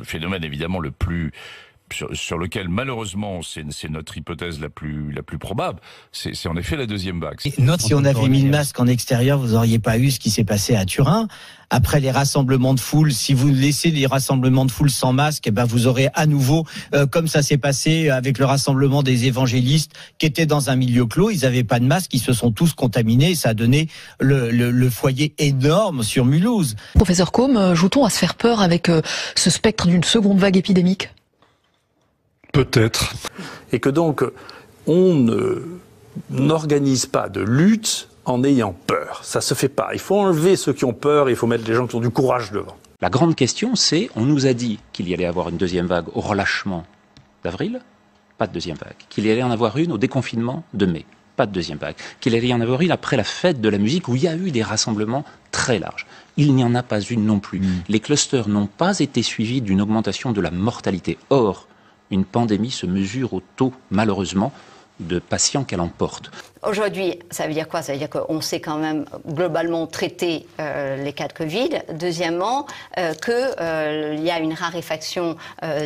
le phénomène évidemment le plus sur lequel malheureusement c'est notre hypothèse la plus probable, c'est en effet la deuxième vague. Note, si on avait mis le masque en extérieur, vous n'auriez pas eu ce qui s'est passé à Turin. Après les rassemblements de foule, si vous laissez les rassemblements de foule sans masque, eh ben vous aurez à nouveau, comme ça s'est passé avec le rassemblement des évangélistes qui étaient dans un milieu clos, ils n'avaient pas de masque, ils se sont tous contaminés, et ça a donné le foyer énorme sur Mulhouse. Professeur Côme, joue-t-on à se faire peur avec ce spectre d'une seconde vague épidémique ? Peut-être. Et que donc, on n'organise pas de lutte en ayant peur. Ça se fait pas. Il faut enlever ceux qui ont peur, il faut mettre les gens qui ont du courage devant. La grande question, c'est, on nous a dit qu'il y allait avoir une deuxième vague au relâchement d'avril, pas de deuxième vague. Qu'il y allait en avoir une au déconfinement de mai, pas de deuxième vague. Qu'il allait y en avoir une après la fête de la musique où il y a eu des rassemblements très larges. Il n'y en a pas une non plus. Les clusters n'ont pas été suivis d'une augmentation de la mortalité. Or, une pandémie se mesure au taux, malheureusement, de patients qu'elle emporte. Aujourd'hui, ça veut dire quoi? Ça veut dire qu'on sait quand même globalement traiter les cas de Covid. Deuxièmement, qu'il y a une raréfaction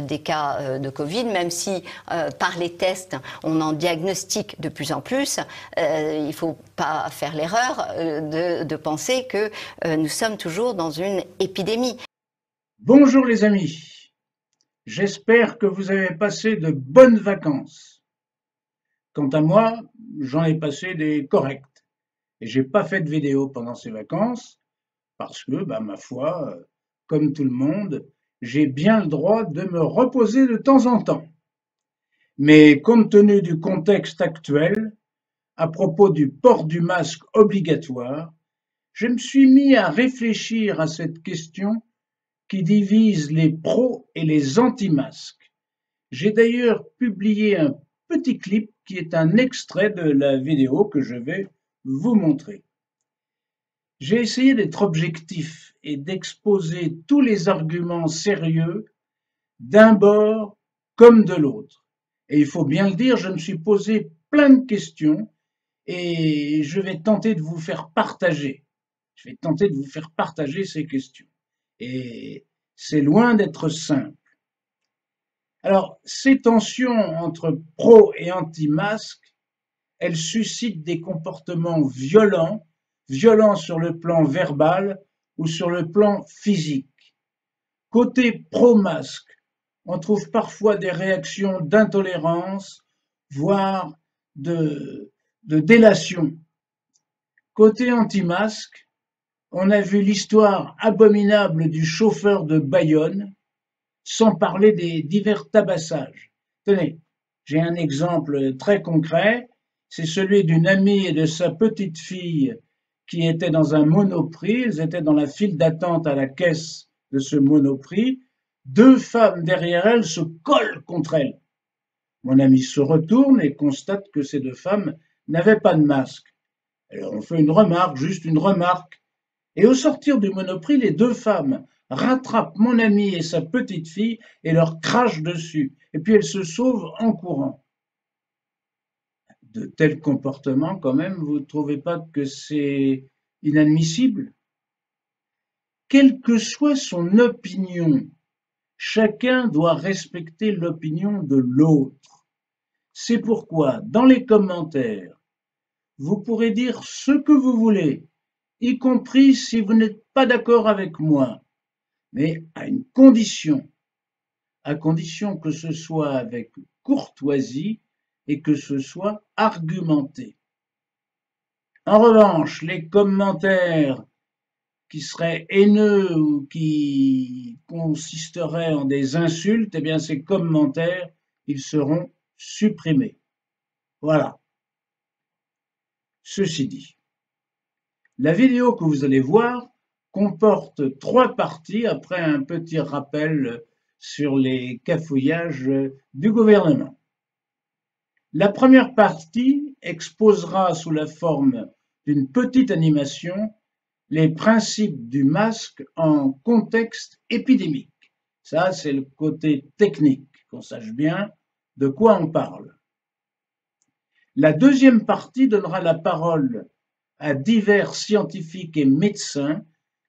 des cas de Covid, même si par les tests, on en diagnostique de plus en plus. Il ne faut pas faire l'erreur de penser que nous sommes toujours dans une épidémie. Bonjour les amis. J'espère que vous avez passé de bonnes vacances. Quant à moi, j'en ai passé des correctes. Et j'ai pas fait de vidéo pendant ces vacances parce que, ma foi, comme tout le monde, j'ai bien le droit de me reposer de temps en temps. Mais compte tenu du contexte actuel, à propos du port du masque obligatoire, je me suis mis à réfléchir à cette question qui divise les pros et les anti-masques. J'ai d'ailleurs publié un petit clip qui est un extrait de la vidéo que je vais vous montrer. J'ai essayé d'être objectif et d'exposer tous les arguments sérieux d'un bord comme de l'autre. Et il faut bien le dire, je me suis posé plein de questions et je vais tenter de vous faire partager. Je vais tenter de vous faire partager ces questions. Et c'est loin d'être simple. Alors, ces tensions entre pro et anti-masques, elles suscitent des comportements violents sur le plan verbal ou sur le plan physique. Côté pro-masque, on trouve parfois des réactions d'intolérance, voire de délation. Côté anti-masque, on a vu l'histoire abominable du chauffeur de Bayonne, sans parler des divers tabassages. Tenez, j'ai un exemple très concret, c'est celui d'une amie et de sa petite fille qui étaient dans un Monoprix, ils étaient dans la file d'attente à la caisse de ce Monoprix, deux femmes derrière elles se collent contre elles. Mon ami se retourne et constate que ces deux femmes n'avaient pas de masque. Alors on fait une remarque, juste une remarque. Et au sortir du Monoprix, les deux femmes rattrapent mon ami et sa petite fille et leur crachent dessus. Et puis elles se sauvent en courant. De tels comportements, quand même, vous ne trouvez pas que c'est inadmissible? Quelle que soit son opinion, chacun doit respecter l'opinion de l'autre. C'est pourquoi, dans les commentaires, vous pourrez dire ce que vous voulez, y compris si vous n'êtes pas d'accord avec moi, mais à une condition, à condition que ce soit avec courtoisie et que ce soit argumenté. En revanche, les commentaires qui seraient haineux ou qui consisteraient en des insultes, eh bien ces commentaires, ils seront supprimés. Voilà. Ceci dit, la vidéo que vous allez voir comporte 3 parties après un petit rappel sur les cafouillages du gouvernement. La première partie exposera sous la forme d'une petite animation les principes du masque en contexte épidémique. Ça, c'est le côté technique, qu'on sache bien de quoi on parle. La deuxième partie donnera la parole à divers scientifiques et médecins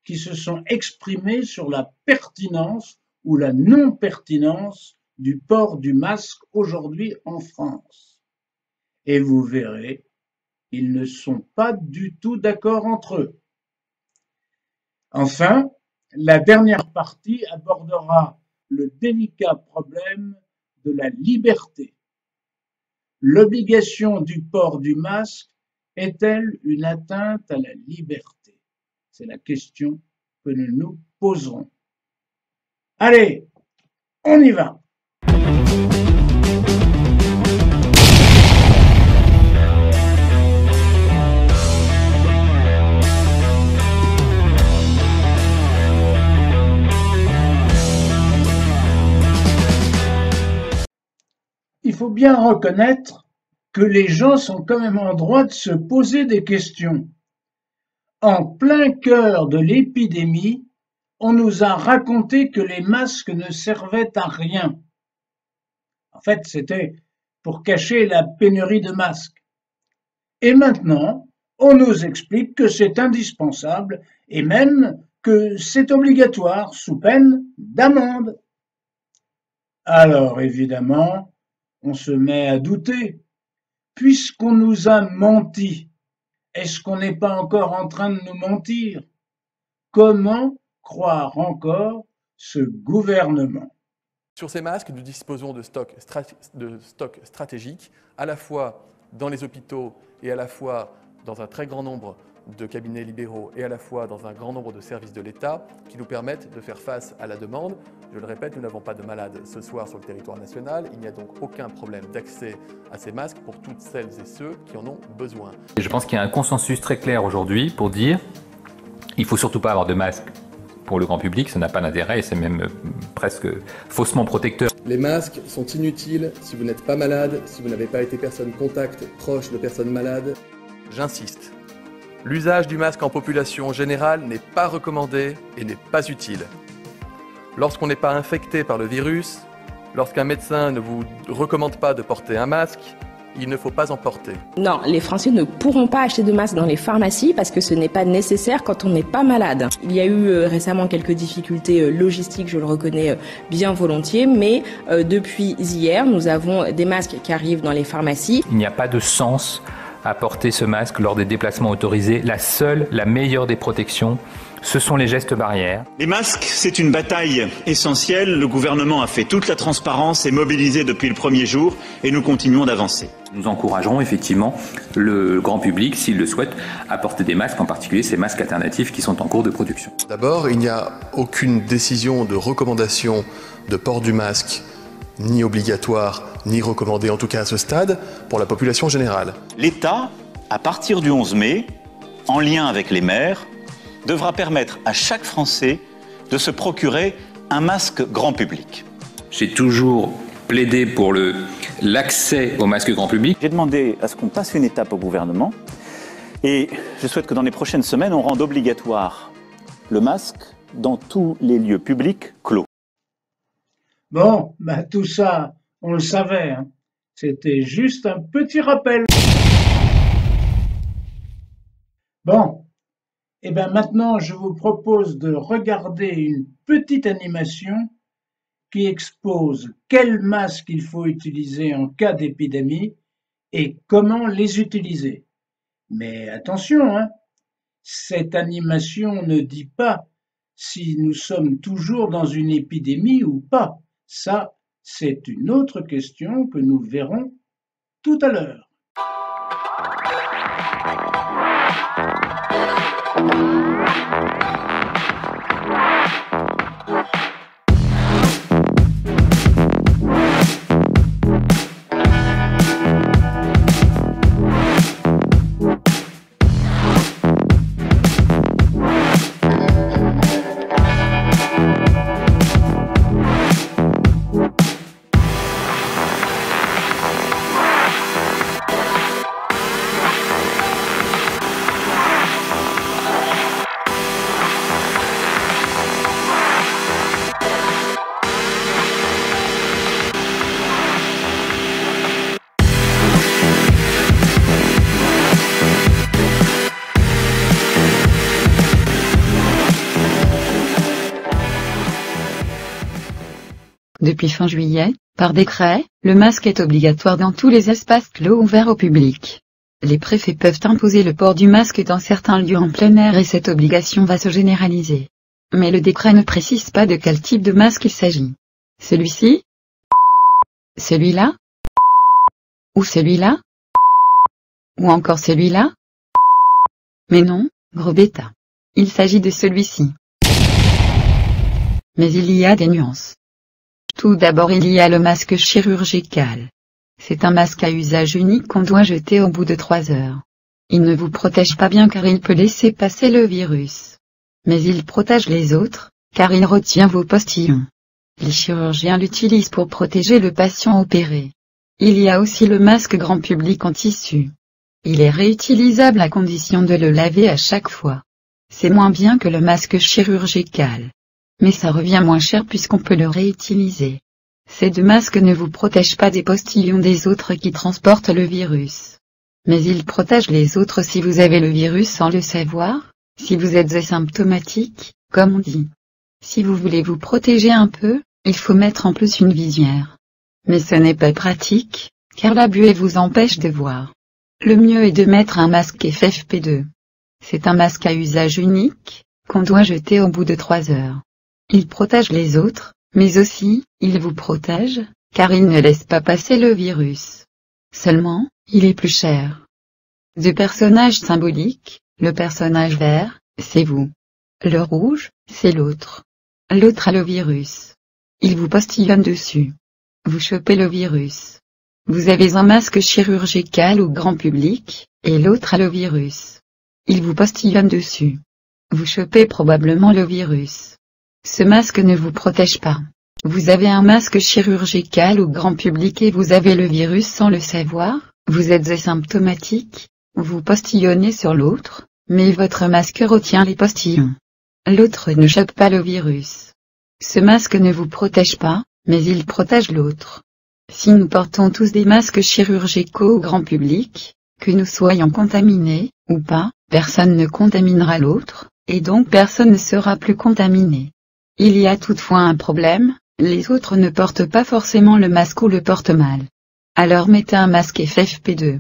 qui se sont exprimés sur la pertinence ou la non-pertinence du port du masque aujourd'hui en France. Et vous verrez, ils ne sont pas du tout d'accord entre eux. Enfin, la dernière partie abordera le délicat problème de la liberté. L'obligation du port du masque est-elle une atteinte à la liberté? C'est la question que nous nous poserons. Allez, on y va! Il faut bien reconnaître que les gens sont quand même en droit de se poser des questions. En plein cœur de l'épidémie, on nous a raconté que les masques ne servaient à rien. En fait, c'était pour cacher la pénurie de masques. Et maintenant, on nous explique que c'est indispensable et même que c'est obligatoire sous peine d'amende. Alors évidemment, on se met à douter. Puisqu'on nous a menti, est-ce qu'on n'est pas encore en train de nous mentir? Comment croire encore ce gouvernement? Sur ces masques, nous disposons de stocks stratégiques, à la fois dans les hôpitaux et à la fois dans un très grand nombre de cabinets libéraux et à la fois dans un grand nombre de services de l'État qui nous permettent de faire face à la demande. Je le répète, nous n'avons pas de malades ce soir sur le territoire national. Il n'y a donc aucun problème d'accès à ces masques pour toutes celles et ceux qui en ont besoin. Et je pense qu'il y a un consensus très clair aujourd'hui pour dire qu'il ne faut surtout pas avoir de masques pour le grand public, ça n'a pas d'intérêt et c'est même presque faussement protecteur. Les masques sont inutiles si vous n'êtes pas malade, si vous n'avez pas été personne contact proche de personnes malades. J'insiste. L'usage du masque en population générale n'est pas recommandé et n'est pas utile. Lorsqu'on n'est pas infecté par le virus, lorsqu'un médecin ne vous recommande pas de porter un masque, il ne faut pas en porter. Non, les Français ne pourront pas acheter de masques dans les pharmacies parce que ce n'est pas nécessaire quand on n'est pas malade. Il y a eu récemment quelques difficultés logistiques, je le reconnais bien volontiers, mais depuis hier, nous avons des masques qui arrivent dans les pharmacies. Il n'y a pas de sens à porter ce masque lors des déplacements autorisés. La meilleure des protections, ce sont les gestes barrières. Les masques, c'est une bataille essentielle. Le gouvernement a fait toute la transparence et mobilisé depuis le premier jour et nous continuons d'avancer. Nous encouragerons effectivement le grand public, s'il le souhaite, à porter des masques, en particulier ces masques alternatifs qui sont en cours de production. D'abord, il n'y a aucune décision de recommandation de port du masque, ni obligatoire, ni recommandé, en tout cas à ce stade, pour la population générale. L'État, à partir du 11 mai, en lien avec les maires, devra permettre à chaque Français de se procurer un masque grand public. J'ai toujours plaidé pour l'accès au masque grand public. J'ai demandé à ce qu'on passe une étape au gouvernement et je souhaite que dans les prochaines semaines, on rende obligatoire le masque dans tous les lieux publics clos. Bon, tout ça, on le savait, hein. C'était juste un petit rappel. Bon, et maintenant je vous propose de regarder une petite animation qui expose quels masques il faut utiliser en cas d'épidémie et comment les utiliser. Mais attention, hein, cette animation ne dit pas si nous sommes toujours dans une épidémie ou pas. Ça, c'est une autre question que nous verrons tout à l'heure. Depuis fin juillet, par décret, le masque est obligatoire dans tous les espaces clos ouverts au public. Les préfets peuvent imposer le port du masque dans certains lieux en plein air et cette obligation va se généraliser. Mais le décret ne précise pas de quel type de masque il s'agit. Celui-ci? Celui-là? Ou celui-là? Ou encore celui-là? Mais non, gros bêta. Il s'agit de celui-ci. Mais il y a des nuances. Tout d'abord il y a le masque chirurgical. C'est un masque à usage unique qu'on doit jeter au bout de 3 heures. Il ne vous protège pas bien car il peut laisser passer le virus. Mais il protège les autres, car il retient vos postillons. Les chirurgiens l'utilisent pour protéger le patient opéré. Il y a aussi le masque grand public en tissu. Il est réutilisable à condition de le laver à chaque fois. C'est moins bien que le masque chirurgical. Mais ça revient moins cher puisqu'on peut le réutiliser. Ces 2 masques ne vous protègent pas des postillons des autres qui transportent le virus. Mais ils protègent les autres si vous avez le virus sans le savoir, si vous êtes asymptomatique, comme on dit. Si vous voulez vous protéger un peu, il faut mettre en plus une visière. Mais ce n'est pas pratique, car la buée vous empêche de voir. Le mieux est de mettre un masque FFP2. C'est un masque à usage unique, qu'on doit jeter au bout de 3 heures. Il protège les autres, mais aussi, il vous protège, car il ne laisse pas passer le virus. Seulement, il est plus cher. 2 personnages symboliques, le personnage vert, c'est vous. Le rouge, c'est l'autre. L'autre a le virus. Il vous postillonne dessus. Vous chopez le virus. Vous avez un masque chirurgical ou grand public, et l'autre a le virus. Il vous postillonne dessus. Vous chopez probablement le virus. Ce masque ne vous protège pas. Vous avez un masque chirurgical ou grand public et vous avez le virus sans le savoir, vous êtes asymptomatique, vous postillonnez sur l'autre, mais votre masque retient les postillons. L'autre ne chope pas le virus. Ce masque ne vous protège pas, mais il protège l'autre. Si nous portons tous des masques chirurgicaux au grand public, que nous soyons contaminés, ou pas, personne ne contaminera l'autre, et donc personne ne sera plus contaminé. Il y a toutefois un problème, les autres ne portent pas forcément le masque ou le portent mal. Alors mettez un masque FFP2.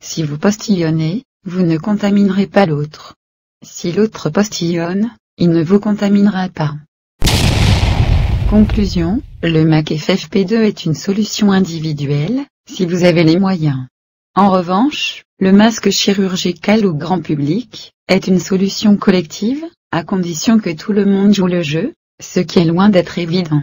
Si vous postillonnez, vous ne contaminerez pas l'autre. Si l'autre postillonne, il ne vous contaminera pas. Conclusion, le masque FFP2 est une solution individuelle, si vous avez les moyens. En revanche, le masque chirurgical ou grand public, est une solution collective, à condition que tout le monde joue le jeu, ce qui est loin d'être évident.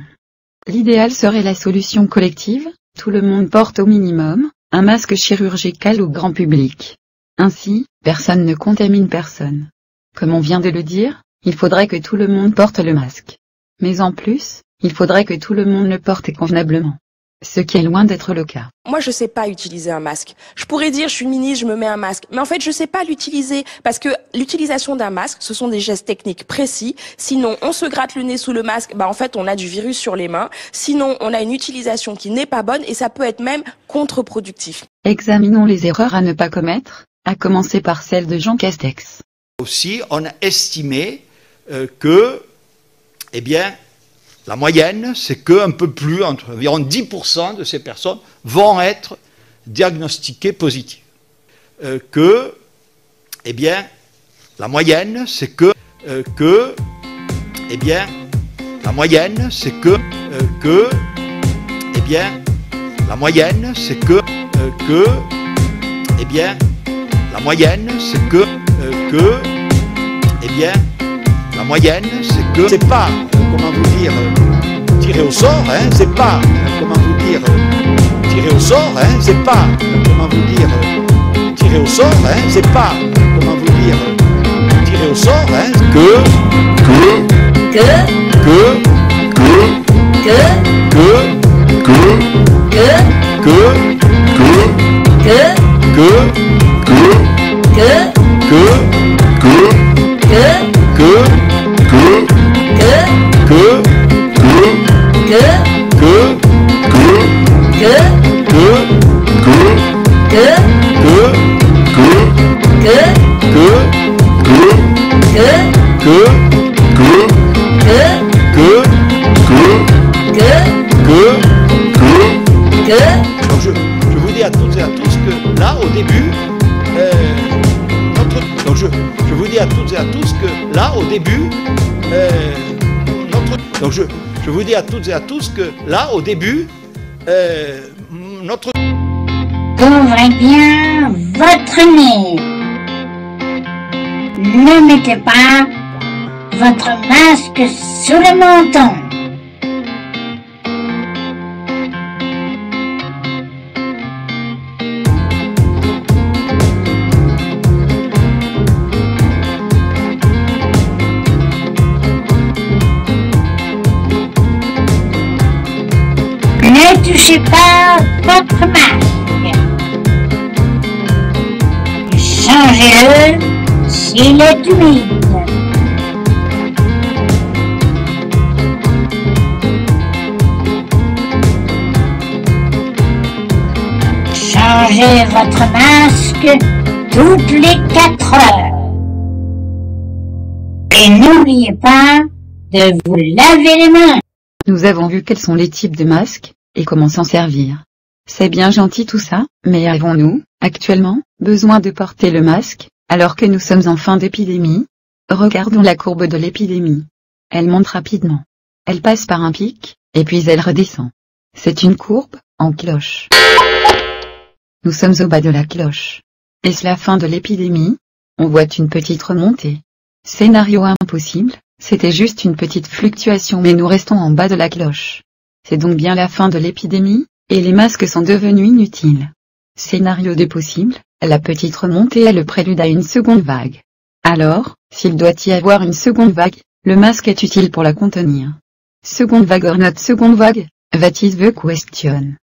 L'idéal serait la solution collective, tout le monde porte au minimum, un masque chirurgical ou grand public. Ainsi, personne ne contamine personne. Comme on vient de le dire, il faudrait que tout le monde porte le masque. Mais en plus, il faudrait que tout le monde le porte convenablement. Ce qui est loin d'être le cas. Moi, je sais pas utiliser un masque. Je pourrais dire, je suis ministre, je me mets un masque. Mais en fait, je sais pas l'utiliser. Parce que l'utilisation d'un masque, ce sont des gestes techniques précis. Sinon, on se gratte le nez sous le masque, en fait, on a du virus sur les mains. Sinon, on a une utilisation qui n'est pas bonne et ça peut être même contre-productif. Examinons les erreurs à ne pas commettre, à commencer par celle de Jean Castex. Aussi, on a estimé que, la moyenne, c'est qu'un peu plus, environ 10% de ces personnes vont être diagnostiquées positives. La moyenne, c'est que, la moyenne, c'est que, la moyenne, c'est que, la moyenne, c'est que, la moyenne, c'est que, c'est pas, comment vous dire, tiré au sort, hein, c'est pas, comment vous dire, tiré au sort, hein, c'est pas, comment vous dire, tiré au sort, hein, c'est pas, comment vous dire, tiré au sort, hein, que, au début, donc je vous dis à toutes et à tous que là, au début, notre... Couvrez bien votre nez. Ne mettez pas votre masque sous le menton. Ne touchez pas votre masque. Changez-le s'il est humide. Changez votre masque toutes les 4 heures. Et n'oubliez pas de vous laver les mains. Nous avons vu quels sont les types de masques, et comment s'en servir. C'est bien gentil tout ça, mais avons-nous, actuellement, besoin de porter le masque, alors que nous sommes en fin d'épidémie? Regardons la courbe de l'épidémie. Elle monte rapidement. Elle passe par un pic, et puis elle redescend. C'est une courbe, en cloche. Nous sommes au bas de la cloche. Est-ce la fin de l'épidémie? On voit une petite remontée. Scénario impossible, c'était juste une petite fluctuation mais nous restons en bas de la cloche. C'est donc bien la fin de l'épidémie, et les masques sont devenus inutiles. Scénario 2 possible, la petite remontée est le prélude à une seconde vague. Alors, s'il doit y avoir une seconde vague, le masque est utile pour la contenir. Seconde vague or not seconde vague, that is the question.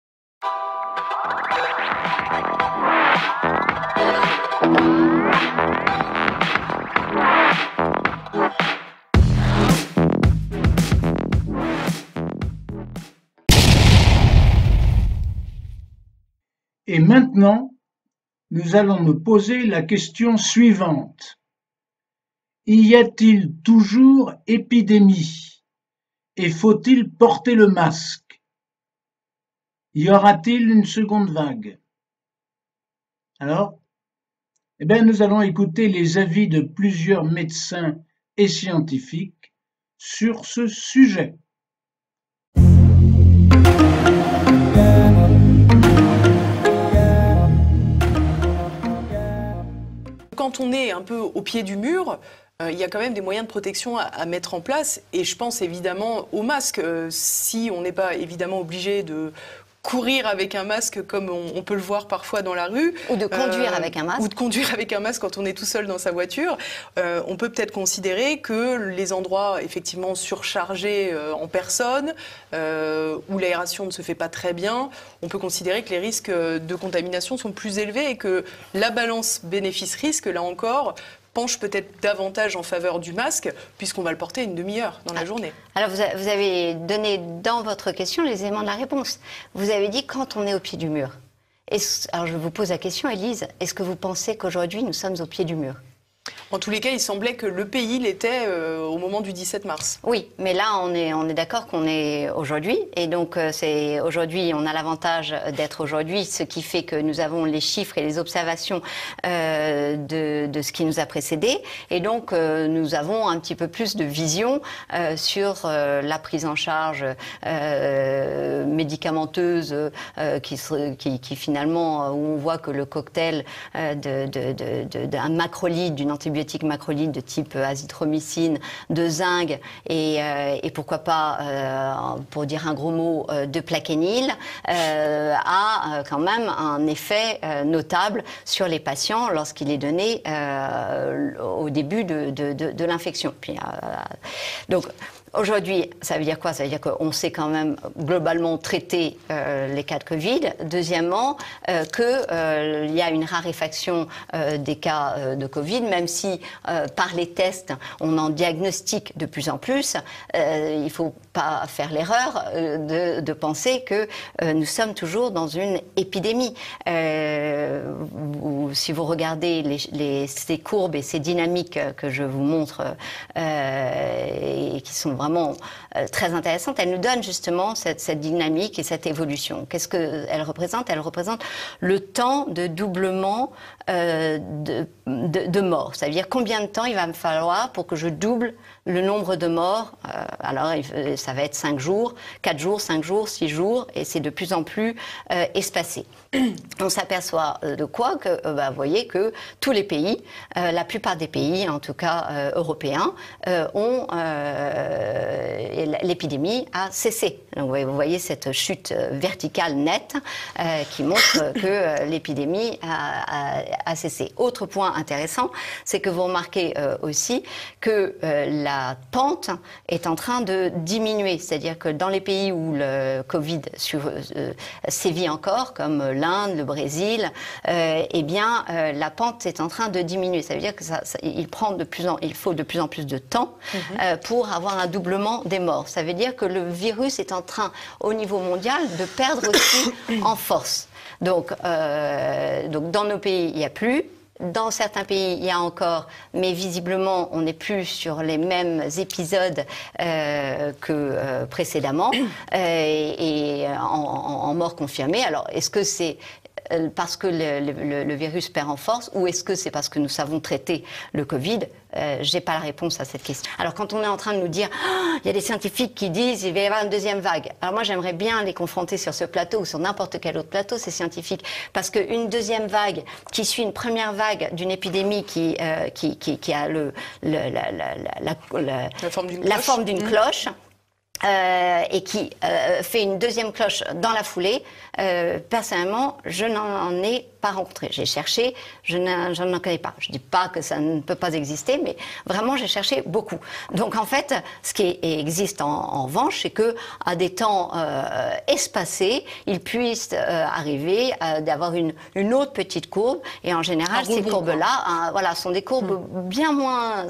Et maintenant, nous allons nous poser la question suivante. Y a-t-il toujours épidémie? Et faut-il porter le masque? Y aura-t-il une seconde vague? Alors, nous allons écouter les avis de plusieurs médecins et scientifiques sur ce sujet. Quand on est un peu au pied du mur, il y a quand même des moyens de protection à mettre en place. Et je pense évidemment au masque. Si on n'est pas évidemment obligé de courir avec un masque comme on peut le voir parfois dans la rue. Ou de conduire avec un masque. Ou de conduire avec un masque quand on est tout seul dans sa voiture. On peut peut-être considérer que les endroits effectivement surchargés en personnes, où l'aération ne se fait pas très bien, on peut considérer que les risques de contamination sont plus élevés et que la balance bénéfice-risque, là encore, penche peut-être davantage en faveur du masque, puisqu'on va le porter une demi-heure dans la journée. Alors, vous avez donné dans votre question les éléments de la réponse. Vous avez dit quand on est au pied du mur. Alors, je vous pose la question, Élise, est-ce que vous pensez qu'aujourd'hui, nous sommes au pied du mur ? En tous les cas, il semblait que le pays l'était au moment du 17 mars. Oui, mais là, on est d'accord qu'on est aujourd'hui. Et donc, aujourd'hui, on a l'avantage d'être aujourd'hui, ce qui fait que nous avons les chiffres et les observations de ce qui nous a précédé. Et donc, nous avons un petit peu plus de vision sur la prise en charge médicamenteuse qui finalement, où on voit que le cocktail d'un macrolide, d'une antibiotique macrolide de type azithromycine, de zinc et pourquoi pas, pour dire un gros mot, de plaquenil, a quand même un effet notable sur les patients lorsqu'il est donné au début de l'infection. Donc, aujourd'hui, ça veut dire quoi? Ça veut dire qu'on sait quand même globalement traiter les cas de Covid. Deuxièmement, qu'il y a une raréfaction des cas de Covid, même si par les tests, on en diagnostique de plus en plus. Il ne faut pas faire l'erreur de penser que nous sommes toujours dans une épidémie. Si vous regardez ces courbes et ces dynamiques que je vous montre et qui sont vraiment vraiment très intéressantes. Elles nous donnent justement cette dynamique et cette évolution. Qu'est-ce qu'elles représentent? Elles représentent le temps de doublement de morts. C'est-à-dire combien de temps il va me falloir pour que je double le nombre de morts. Alors ça va être 5 jours, 4 jours, 5 jours, 6 jours, et c'est de plus en plus espacé. On s'aperçoit de quoi que, vous voyez que tous les pays, la plupart des pays, en tout cas européens, ont l'épidémie a cessé. Donc vous voyez cette chute verticale nette qui montre que l'épidémie a cessé. Autre point intéressant, c'est que vous remarquez aussi que la pente est en train de diminuer. C'est-à-dire que dans les pays où le Covid sévit encore, comme l'Inde, le Brésil, eh bien, la pente est en train de diminuer. Ça veut dire que il faut de plus en plus de temps pour avoir un doublement des morts. Ça veut dire que le virus est en train, au niveau mondial, de perdre aussi en force. Donc dans nos pays, il n'y a plus. Dans certains pays, il y a encore, mais visiblement, on n'est plus sur les mêmes épisodes que précédemment, et en mort confirmée. Alors, est-ce que c'est parce que le virus perd en force, ou est-ce que c'est parce que nous savons traiter le Covid? J'ai pas la réponse à cette question. Alors quand on est en train de nous dire il y a des scientifiques qui disent il va y avoir une deuxième vague. Alors moi j'aimerais bien les confronter sur ce plateau ou sur n'importe quel autre plateau, ces scientifiques, parce qu'une deuxième vague qui suit une première vague d'une épidémie qui a la forme d'une cloche. Et qui fait une deuxième cloche dans la foulée, personnellement, je n'en ai pas rencontré. J'ai cherché, je n'en connais pas. Je ne dis pas que ça ne peut pas exister, mais vraiment, j'ai cherché beaucoup. Donc, en fait, ce qui existe en revanche, c'est qu'à des temps espacés, il puisse arriver d'avoir une autre petite courbe. Et en général, ces courbes-là sont des courbes bien moins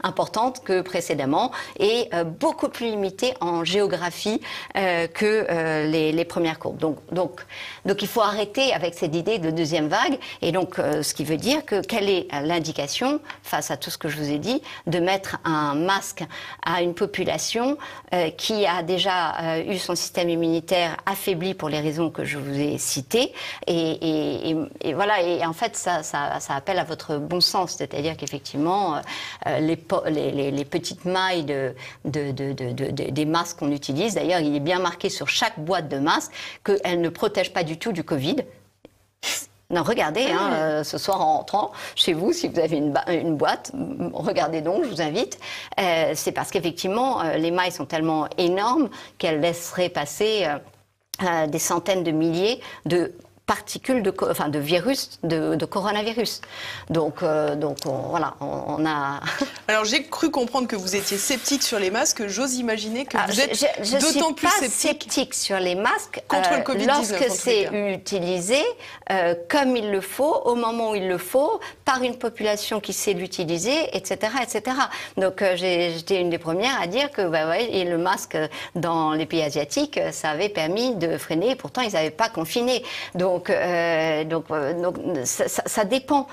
importantes que précédemment et beaucoup plus limitées en géographie que les premières courbes. Donc, il faut arrêter avec cette idée de deuxième vague. Et donc, ce qui veut dire que quelle est l'indication, face à tout ce que je vous ai dit, de mettre un masque à une population qui a déjà eu son système immunitaire affaibli pour les raisons que je vous ai citées. Et voilà, et en fait, ça appelle à votre bon sens. C'est-à-dire qu'effectivement, les petites mailles des masques qu'on utilise, d'ailleurs, il est bien marqué sur chaque boîte de masque qu'elle ne protège pas du tout du Covid. Non, regardez, ce soir en rentrant chez vous, si vous avez une boîte, regardez donc, je vous invite. C'est parce qu'effectivement, les mailles sont tellement énormes qu'elles laisseraient passer des centaines de milliers de particules de virus, de coronavirus. Donc voilà, on a... Alors j'ai cru comprendre que vous étiez sceptique sur les masques. J'ose imaginer que vous êtes d'autant plus sceptique sur les masques contre le Covid-19. Lorsque c'est utilisé comme il le faut, au moment où il le faut, par une population qui sait l'utiliser, etc., etc. Donc j'étais une des premières à dire que et le masque dans les pays asiatiques, ça avait permis de freiner. Pourtant, ils n'avaient pas confiné. Donc ça dépend.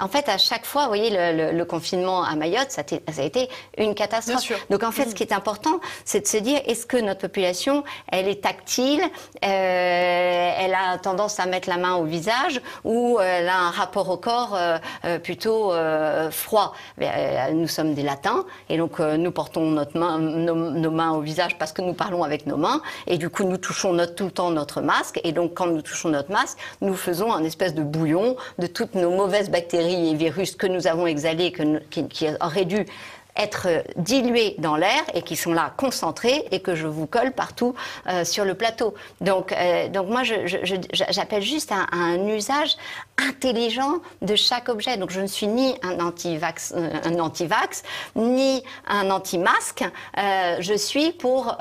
En fait, à chaque fois, vous voyez, le confinement à Mayotte, ça a été une catastrophe. Donc en fait, ce qui est important, c'est de se dire, est-ce que notre population, elle est tactile, elle a tendance à mettre la main au visage, ou elle a un rapport au corps plutôt froid. Nous sommes des latins, et donc nous portons nos mains au visage parce que nous parlons avec nos mains, et du coup, nous touchons tout le temps notre masque, et donc quand nous touchons notre masque, nous faisons un espèce de bouillon de toutes nos mauvaises bactéries et virus que nous avons exhalés, qui auraient dû être dilués dans l'air et qui sont là concentrés et que je vous colle partout sur le plateau. Donc moi, j'appelle juste à un usage intelligent de chaque objet. Donc je ne suis ni un anti-vax, ni un anti-masque. Je suis pour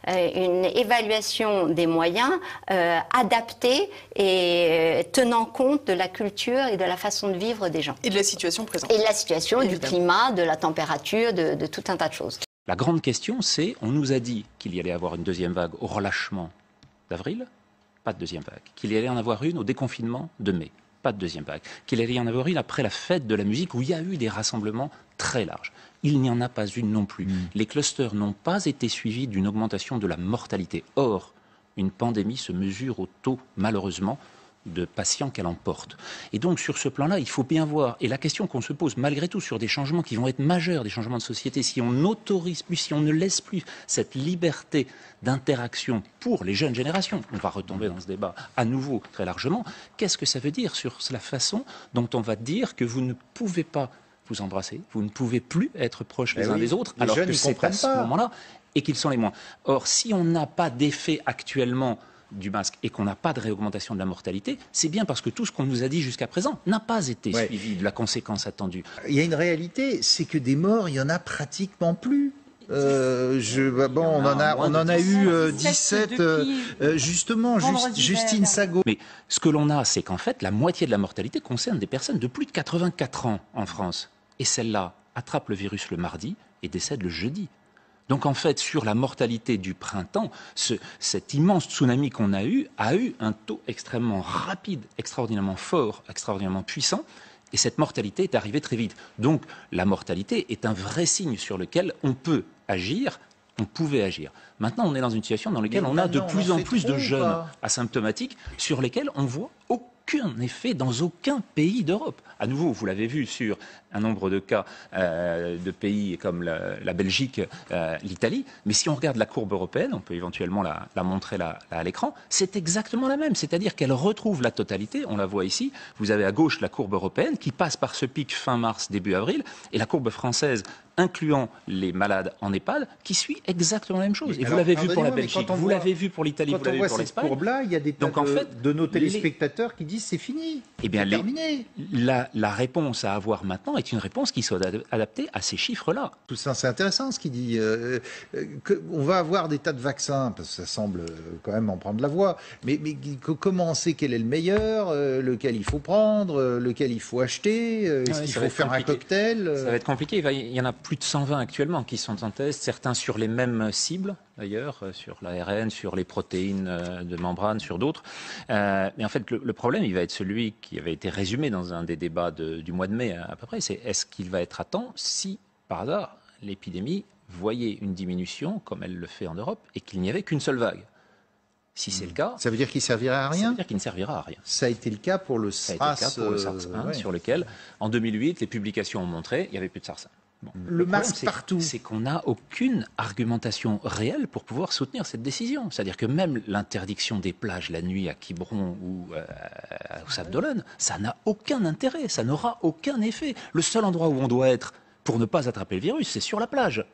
une évaluation des moyens adaptés et tenant compte de la culture et de la façon de vivre des gens. Et de la situation présente. Et de la situation, du climat, de la température, de tout un tas de choses. La grande question, c'est, on nous a dit qu'il y allait avoir une deuxième vague au relâchement d'avril, pas de deuxième vague. Qu'il y allait en avoir une au déconfinement de mai, pas de deuxième vague. Qu'il allait y en avoir une après la fête de la musique, où il y a eu des rassemblements très large. Il n'y en a pas une non plus. Les clusters n'ont pas été suivis d'une augmentation de la mortalité. Or, une pandémie se mesure au taux, malheureusement, de patients qu'elle emporte. Et donc, sur ce plan-là, il faut bien voir. Et la question qu'on se pose, malgré tout, sur des changements qui vont être majeurs, des changements de société, si on n'autorise plus, si on ne laisse plus cette liberté d'interaction pour les jeunes générations, on va retomber dans ce débat à nouveau très largement, qu'est-ce que ça veut dire sur la façon dont on va dire que vous ne pouvez pas vous embrasser, vous ne pouvez plus être proches les uns des autres, alors que c'est à ce moment-là et qu'ils sont les moins. Or, si on n'a pas d'effet actuellement du masque et qu'on n'a pas de réaugmentation de la mortalité, c'est bien parce que tout ce qu'on nous a dit jusqu'à présent n'a pas été suivi de la conséquence attendue. Il y a une réalité, c'est que des morts, il y en a pratiquement plus. On en a eu 17, justement, Justine Sago. Mais ce que l'on a, c'est qu'en fait, la moitié de la mortalité concerne des personnes de plus de 84 ans en France. Et celle-là attrape le virus le mardi et décède le jeudi. Donc en fait, sur la mortalité du printemps, cet immense tsunami qu'on a eu un taux extrêmement rapide, extraordinairement fort, extraordinairement puissant, et cette mortalité est arrivée très vite. Donc la mortalité est un vrai signe sur lequel on peut agir, on pouvait agir. Maintenant, on est dans une situation dans laquelle on a de plus en plus de jeunes asymptomatiques sur lesquels on voit aucun effet dans aucun pays d'Europe. À nouveau, vous l'avez vu sur un nombre de cas de pays comme la Belgique, l'Italie. Mais si on regarde la courbe européenne, on peut éventuellement la montrer là à l'écran, c'est exactement la même. C'est-à-dire qu'elle retrouve la totalité. On la voit ici. Vous avez à gauche la courbe européenne qui passe par ce pic fin mars, début avril, et la courbe française, incluant les malades en EHPAD, qui suit exactement la même chose. Et vous l'avez vu pour la Belgique, vous l'avez vu pour l'Italie, vous l'avez vu pour l'Espagne. Quand on voit cette courbe-là, il y a des tas de nos téléspectateurs qui disent c'est fini, c'est terminé. La réponse à avoir maintenant est une réponse qui soit adaptée à ces chiffres-là. Tout ça, c'est intéressant ce qu'il dit. On va avoir des tas de vaccins, parce que ça semble quand même en prendre la voie, mais comment on sait quel est le meilleur, lequel il faut prendre, lequel il faut acheter, est-ce qu'il faut faire un cocktail Ça va être compliqué, il y en a plus de 120 actuellement qui sont en test, certains sur les mêmes cibles d'ailleurs, sur l'ARN, sur les protéines de membrane, sur d'autres. Mais en fait, le problème, il va être celui qui avait été résumé dans un des débats du mois de mai à peu près, c'est est-ce qu'il va être à temps si, par hasard, l'épidémie voyait une diminution, comme elle le fait en Europe, et qu'il n'y avait qu'une seule vague. Si c'est le cas... Ça veut dire qu'il servira à rien ? Ça veut dire qu'il ne servira à rien. Ça a été le cas pour le SARS. Ça a été le cas pour le SARS-1, sur lequel, en 2008, les publications ont montré qu'il n'y avait plus de SARS-1. Bon. Le masque partout. C'est qu'on n'a aucune argumentation réelle pour pouvoir soutenir cette décision. C'est-à-dire que même l'interdiction des plages la nuit à Quiberon ou au Sable d'Olonne, ça n'a aucun intérêt, ça n'aura aucun effet. Le seul endroit où on doit être pour ne pas attraper le virus, c'est sur la plage.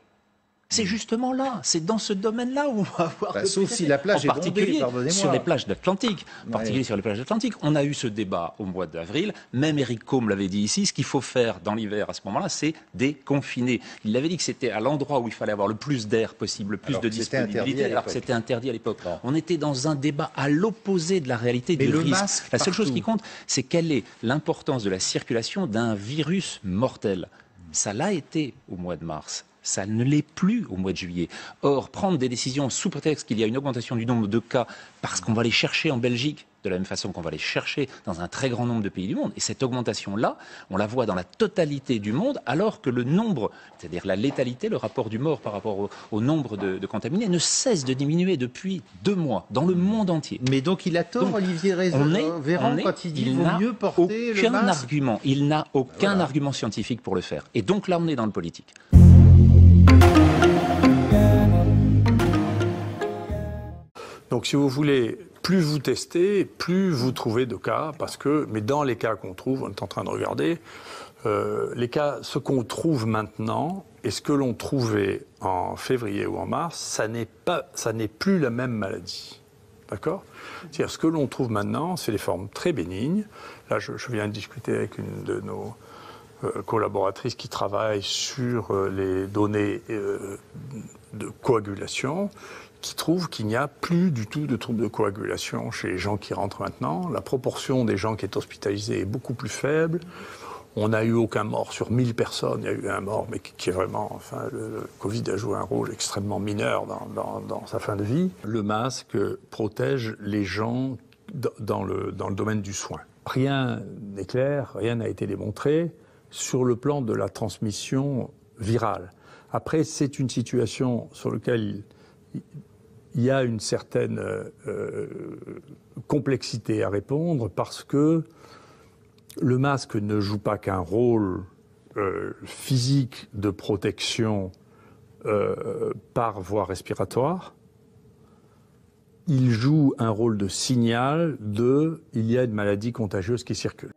C'est justement là, c'est dans ce domaine-là où on va avoir... sauf si la plage est bondée, pardonnez-moi. Sur les plages d'Atlantique, en particulier sur les plages d'Atlantique. On a eu ce débat au mois d'avril, même Eric Combe l'avait dit ici, ce qu'il faut faire dans l'hiver à ce moment-là, c'est déconfiner. Il avait dit que c'était à l'endroit où il fallait avoir le plus d'air possible, le plus de disponibilité, alors que c'était interdit à l'époque. On était dans un débat à l'opposé de la réalité du risque. La seule chose qui compte, c'est quelle est l'importance de la circulation d'un virus mortel. Ça l'a été au mois de mars. Ça ne l'est plus au mois de juillet. Or, prendre des décisions sous prétexte qu'il y a une augmentation du nombre de cas parce qu'on va les chercher en Belgique, de la même façon qu'on va les chercher dans un très grand nombre de pays du monde, et cette augmentation-là, on la voit dans la totalité du monde, alors que le nombre, c'est-à-dire la létalité, le rapport du mort par rapport au nombre de contaminés, ne cesse de diminuer depuis 2 mois, dans le monde entier. Mais donc il a tort, Olivier Véran, quand il dit qu'il vaut mieux porter le masque. Il n'a aucun argument scientifique pour le faire. Et donc là, on est dans le politique. Donc si vous voulez, plus vous testez, plus vous trouvez de cas, mais dans les cas qu'on trouve, on est en train de regarder, les cas, ce qu'on trouve maintenant et ce que l'on trouvait en février ou en mars, ça n'est plus la même maladie. D'accord ? C'est-à-dire, ce que l'on trouve maintenant, c'est des formes très bénignes. Là, je viens de discuter avec une de nos collaboratrices qui travaille sur les données de coagulation, qui trouve qu'il n'y a plus du tout de troubles de coagulation chez les gens qui rentrent maintenant. La proportion des gens qui est hospitalisée est beaucoup plus faible. On n'a eu aucun mort sur 1000 personnes. Il y a eu un mort, mais qui est vraiment... Enfin, le Covid a joué un rôle extrêmement mineur dans sa fin de vie. Le masque protège les gens dans le domaine du soin. Rien n'est clair, rien n'a été démontré, sur le plan de la transmission virale. Après, c'est une situation sur laquelle il y a une certaine complexité à répondre parce que le masque ne joue pas qu'un rôle physique de protection par voie respiratoire. Il joue un rôle de signal il y a une maladie contagieuse qui circule.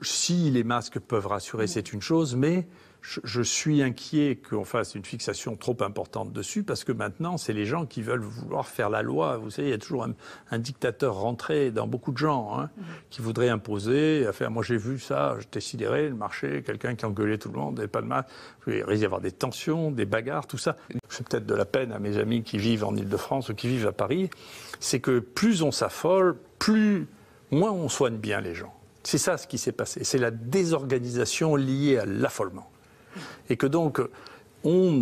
Si les masques peuvent rassurer, c'est une chose, mais je suis inquiet qu'on fasse une fixation trop importante dessus parce que maintenant, c'est les gens qui veulent vouloir faire la loi. Vous savez, il y a toujours un dictateur rentré dans beaucoup de gens qui voudrait imposer. Moi, j'ai vu ça, j'étais sidéré, le marché, quelqu'un qui engueulait tout le monde, n'avait pas de masque. Il risque d'y avoir des tensions, des bagarres, tout ça. C'est peut-être de la peine à mes amis qui vivent en Ile-de-France ou qui vivent à Paris. C'est que plus on s'affole, moins on soigne bien les gens. C'est ça ce qui s'est passé. C'est la désorganisation liée à l'affolement. Et que donc, on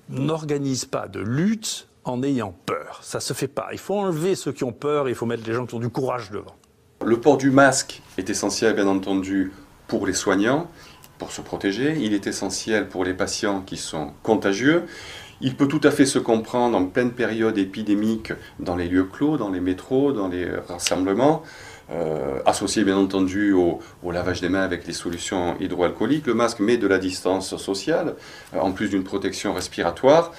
n'organise pas de lutte en ayant peur. Ça ne se fait pas. Il faut enlever ceux qui ont peur, il faut mettre les gens qui ont du courage devant. Le port du masque est essentiel, bien entendu, pour les soignants, pour se protéger. Il est essentiel pour les patients qui sont contagieux. Il peut tout à fait se comprendre en pleine période épidémique dans les lieux clos, dans les métros, dans les rassemblements. Associé bien entendu au lavage des mains avec les solutions hydroalcooliques. Le masque met de la distance sociale, en plus d'une protection respiratoire.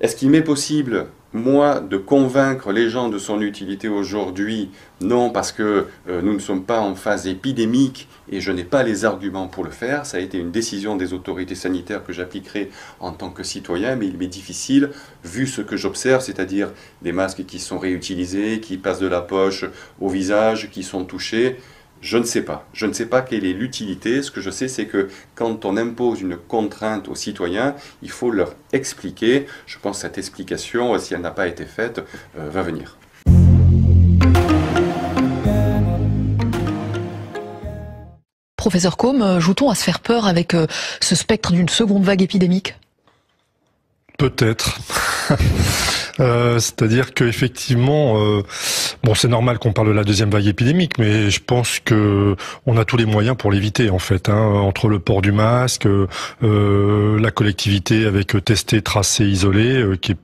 Est-ce qu'il m'est possible, moi, de convaincre les gens de son utilité aujourd'hui? Non, parce que nous ne sommes pas en phase épidémique et je n'ai pas les arguments pour le faire. Ça a été une décision des autorités sanitaires que j'appliquerai en tant que citoyen, mais il m'est difficile, vu ce que j'observe, c'est-à-dire des masques qui sont réutilisés, qui passent de la poche au visage, qui sont touchés. Je ne sais pas. Je ne sais pas quelle est l'utilité. Ce que je sais, c'est que quand on impose une contrainte aux citoyens, il faut leur expliquer. Je pense que cette explication, si elle n'a pas été faite, va venir. Professeur Côme, joue-t-on à se faire peur avec ce spectre d'une seconde vague épidémique? Peut-être. C'est-à-dire qu'effectivement, c'est normal qu'on parle de la deuxième vague épidémique, mais je pense que on a tous les moyens pour l'éviter en fait. Entre le port du masque, la collectivité avec tester, tracer, isoler, qui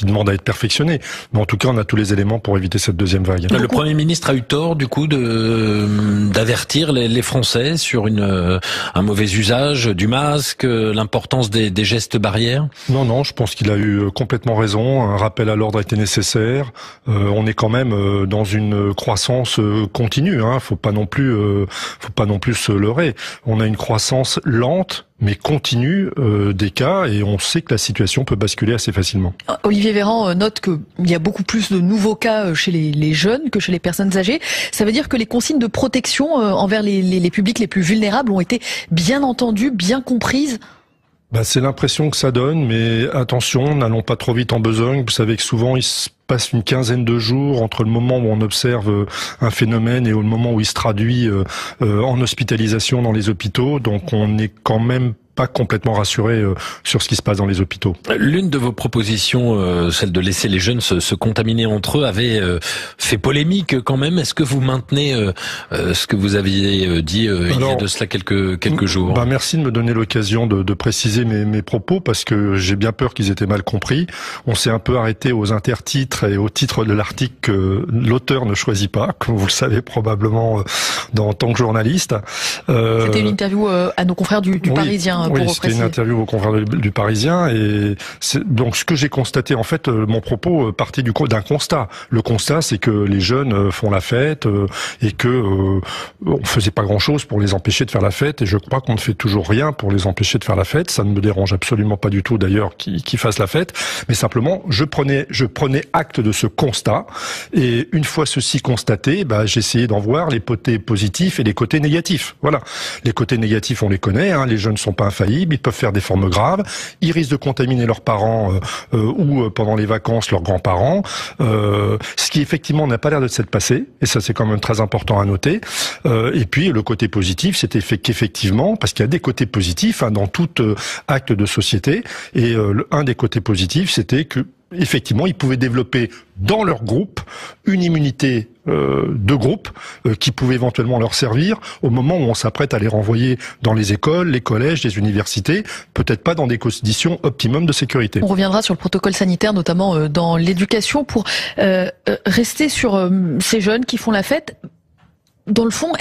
demande à être perfectionné. Mais en tout cas, on a tous les éléments pour éviter cette deuxième vague. Le Premier ministre a eu tort, du coup, d'avertir les Français sur un mauvais usage du masque, l'importance des gestes barrières? Non, je pense qu'il a eu complètement raison. Un rappel à l'ordre a été nécessaire. On est quand même dans une croissance continue. Faut pas non plus se leurrer. On a une croissance lente, mais continue des cas, et on sait que la situation peut basculer assez facilement. Olivier Véran note qu'il y a beaucoup plus de nouveaux cas chez les jeunes que chez les personnes âgées. Ça veut dire que les consignes de protection envers les publics les plus vulnérables ont été bien entendues, bien comprises? C'est l'impression que ça donne, mais attention, n'allons pas trop vite en besogne. Vous savez que souvent, il se passe une quinzaine de jours entre le moment où on observe un phénomène et le moment où il se traduit en hospitalisation dans les hôpitaux. Donc on n'est quand même pas complètement rassuré sur ce qui se passe dans les hôpitaux. L'une de vos propositions, celle de laisser les jeunes se contaminer entre eux, avait fait polémique quand même. Est-ce que vous maintenez ce que vous aviez dit il y a de cela quelques jours? Merci de me donner l'occasion de préciser mes propos, parce que j'ai bien peur qu'ils étaient mal compris. On s'est un peu arrêté aux intertitres et au titre de l'article que l'auteur ne choisit pas, comme vous le savez probablement en tant que journaliste. C'était une interview à nos confrères du Parisien. Oui, c'était une interview aux confrères du Parisien, et donc ce que j'ai constaté, en fait, mon propos partait d'un constat. Le constat, c'est que les jeunes font la fête et que on faisait pas grand-chose pour les empêcher de faire la fête, et je crois qu'on ne fait toujours rien pour les empêcher de faire la fête. Ça ne me dérange absolument pas du tout, d'ailleurs, qu'ils fassent la fête, mais simplement, je prenais acte de ce constat, et une fois ceci constaté, j'essayais d'en voir les côtés positifs et les côtés négatifs. Voilà. Les côtés négatifs, on les connaît, les jeunes sont pas infaillibles, ils peuvent faire des formes graves, ils risquent de contaminer leurs parents ou pendant les vacances leurs grands-parents, ce qui effectivement n'a pas l'air de s'être passé, et ça c'est quand même très important à noter. Et puis le côté positif, c'était qu'effectivement, parce qu'il y a des côtés positifs dans tout acte de société, et un des côtés positifs, c'était que effectivement, ils pouvaient développer dans leur groupe une immunité de groupe qui pouvait éventuellement leur servir au moment où on s'apprête à les renvoyer dans les écoles, les collèges, les universités, peut-être pas dans des conditions optimum de sécurité. On reviendra sur le protocole sanitaire, notamment dans l'éducation, pour rester sur ces jeunes qui font la fête. Dans le fond,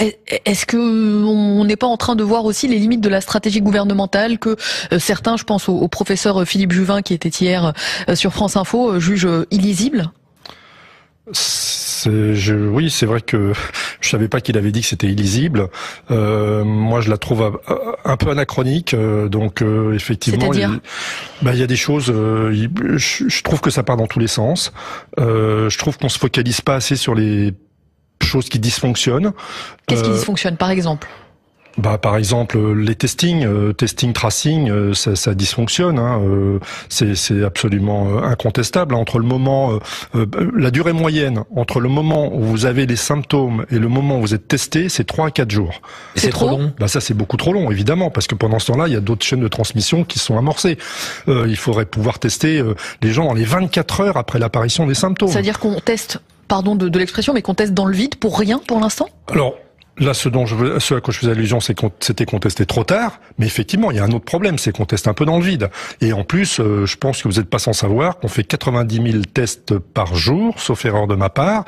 est-ce que on n'est pas en train de voir aussi les limites de la stratégie gouvernementale que certains, je pense au professeur Philippe Juvin qui était hier sur France Info, jugent illisible? Oui, c'est vrai que je savais pas qu'il avait dit que c'était illisible. Moi, je la trouve un peu anachronique. Donc, effectivement, il y a des choses. Je trouve que ça part dans tous les sens. Je trouve qu'on se focalise pas assez sur les choses qui dysfonctionnent. Qu'est-ce qui dysfonctionne, par exemple? Par exemple, les testing, tracing, ça dysfonctionne. C'est absolument incontestable. Entre le moment, la durée moyenne entre le moment où vous avez les symptômes et le moment où vous êtes testé, c'est 3 à 4 jours. C'est trop long. Ça, c'est beaucoup trop long, évidemment, parce que pendant ce temps-là, il y a d'autres chaînes de transmission qui sont amorcées. Il faudrait pouvoir tester les gens dans les 24 heures après l'apparition des symptômes. C'est-à-dire qu'on teste, pardon de l'expression, mais qu'on teste dans le vide pour rien pour l'instant? Alors, là, ce à quoi je faisais allusion, c'était qu'on testait trop tard. Mais effectivement, il y a un autre problème, c'est qu'on teste un peu dans le vide. Et en plus, je pense que vous n'êtes pas sans savoir qu'on fait 90 000 tests par jour, sauf erreur de ma part.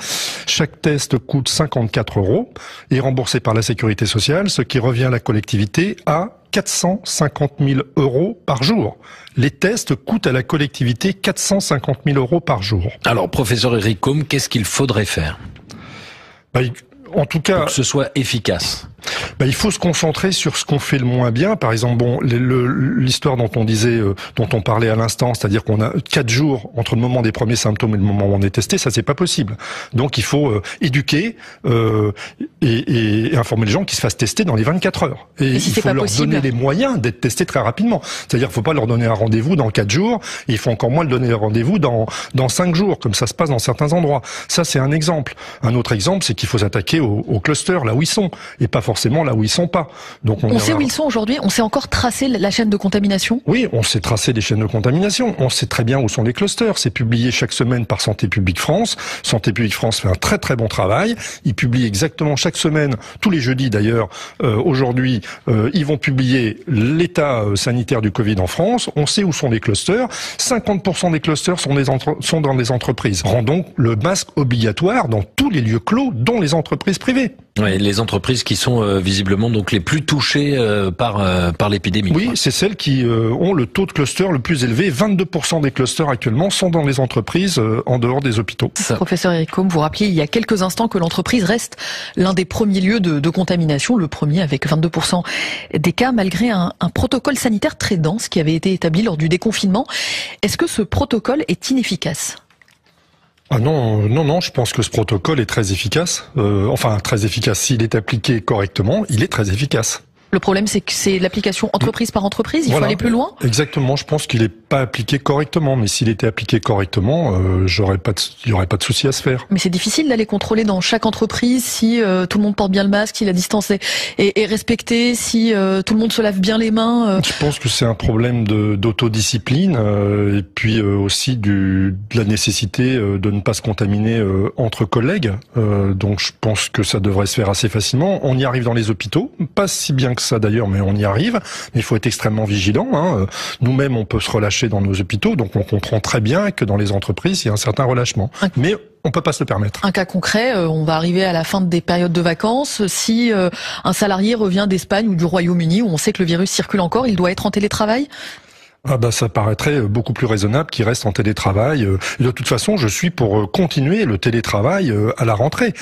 Chaque test coûte 54 € et est remboursé par la Sécurité sociale, ce qui revient à la collectivité à 450 000 € par jour. Les tests coûtent à la collectivité 450 000 € par jour. Alors, professeur Éric Côme, qu'est-ce qu'il faudrait faire? En tout cas, pour que ce soit efficace. Il faut se concentrer sur ce qu'on fait le moins bien. Par exemple, l'histoire dont on parlait à l'instant, c'est-à-dire qu'on a 4 jours entre le moment des premiers symptômes et le moment où on est testé, ça c'est pas possible. Donc il faut éduquer et informer les gens qu'ils se fassent tester dans les 24 heures. Et si il faut leur donner les moyens d'être testés très rapidement. C'est-à-dire qu'il faut pas leur donner un rendez-vous dans 4 jours, et il faut encore moins leur donner un rendez-vous dans 5 jours, comme ça se passe dans certains endroits. Ça c'est un exemple. Un autre exemple, c'est qu'il faut s'attaquer aux clusters, là où ils sont, et pas forcément là où ils sont pas. Donc on sait où ils sont aujourd'hui. On sait encore tracer la chaîne de contamination. Oui, on sait tracer les chaînes de contamination. On sait très bien où sont les clusters. C'est publié chaque semaine par Santé publique France. Santé publique France fait un très très bon travail. Ils publient exactement chaque semaine, tous les jeudis d'ailleurs. Aujourd'hui, ils vont publier l'état sanitaire du Covid en France. On sait où sont les clusters. 50% des clusters sont dans les entreprises. Rend donc le masque obligatoire dans tous les lieux clos, dont les entreprises privées. Ouais, les entreprises qui sont visiblement donc les plus touchées par l'épidémie. Oui, c'est celles qui ont le taux de cluster le plus élevé. 22% des clusters actuellement sont dans les entreprises en dehors des hôpitaux. Professeur Éric Côme, vous rappeliez il y a quelques instants que l'entreprise reste l'un des premiers lieux de contamination, le premier avec 22% des cas, malgré un protocole sanitaire très dense qui avait été établi lors du déconfinement. Est-ce que ce protocole est inefficace ? Ah non, je pense que ce protocole est très efficace. Très efficace. S'il est appliqué correctement, il est très efficace. Le problème, c'est que c'est l'application entreprise par entreprise. Il faut aller plus loin. Exactement. Je pense qu'il n'est pas appliqué correctement. Mais s'il était appliqué correctement, il n'y aurait pas de souci à se faire. Mais c'est difficile d'aller contrôler dans chaque entreprise si tout le monde porte bien le masque, si la distance est respectée, si tout le monde se lave bien les mains. Je pense que c'est un problème d'autodiscipline et puis aussi de la nécessité de ne pas se contaminer entre collègues. Donc je pense que ça devrait se faire assez facilement. On y arrive dans les hôpitaux, pas si bien que ça d'ailleurs, mais on y arrive. Mais il faut être extrêmement vigilant. Nous-mêmes, on peut se relâcher dans nos hôpitaux, donc on comprend très bien que dans les entreprises, il y a un certain relâchement. Mais on peut pas se le permettre. Un cas concret, on va arriver à la fin des périodes de vacances. Si un salarié revient d'Espagne ou du Royaume-Uni, où on sait que le virus circule encore, il doit être en télétravail ? Ça paraîtrait beaucoup plus raisonnable qu'il reste en télétravail. De toute façon, je suis pour continuer le télétravail à la rentrée.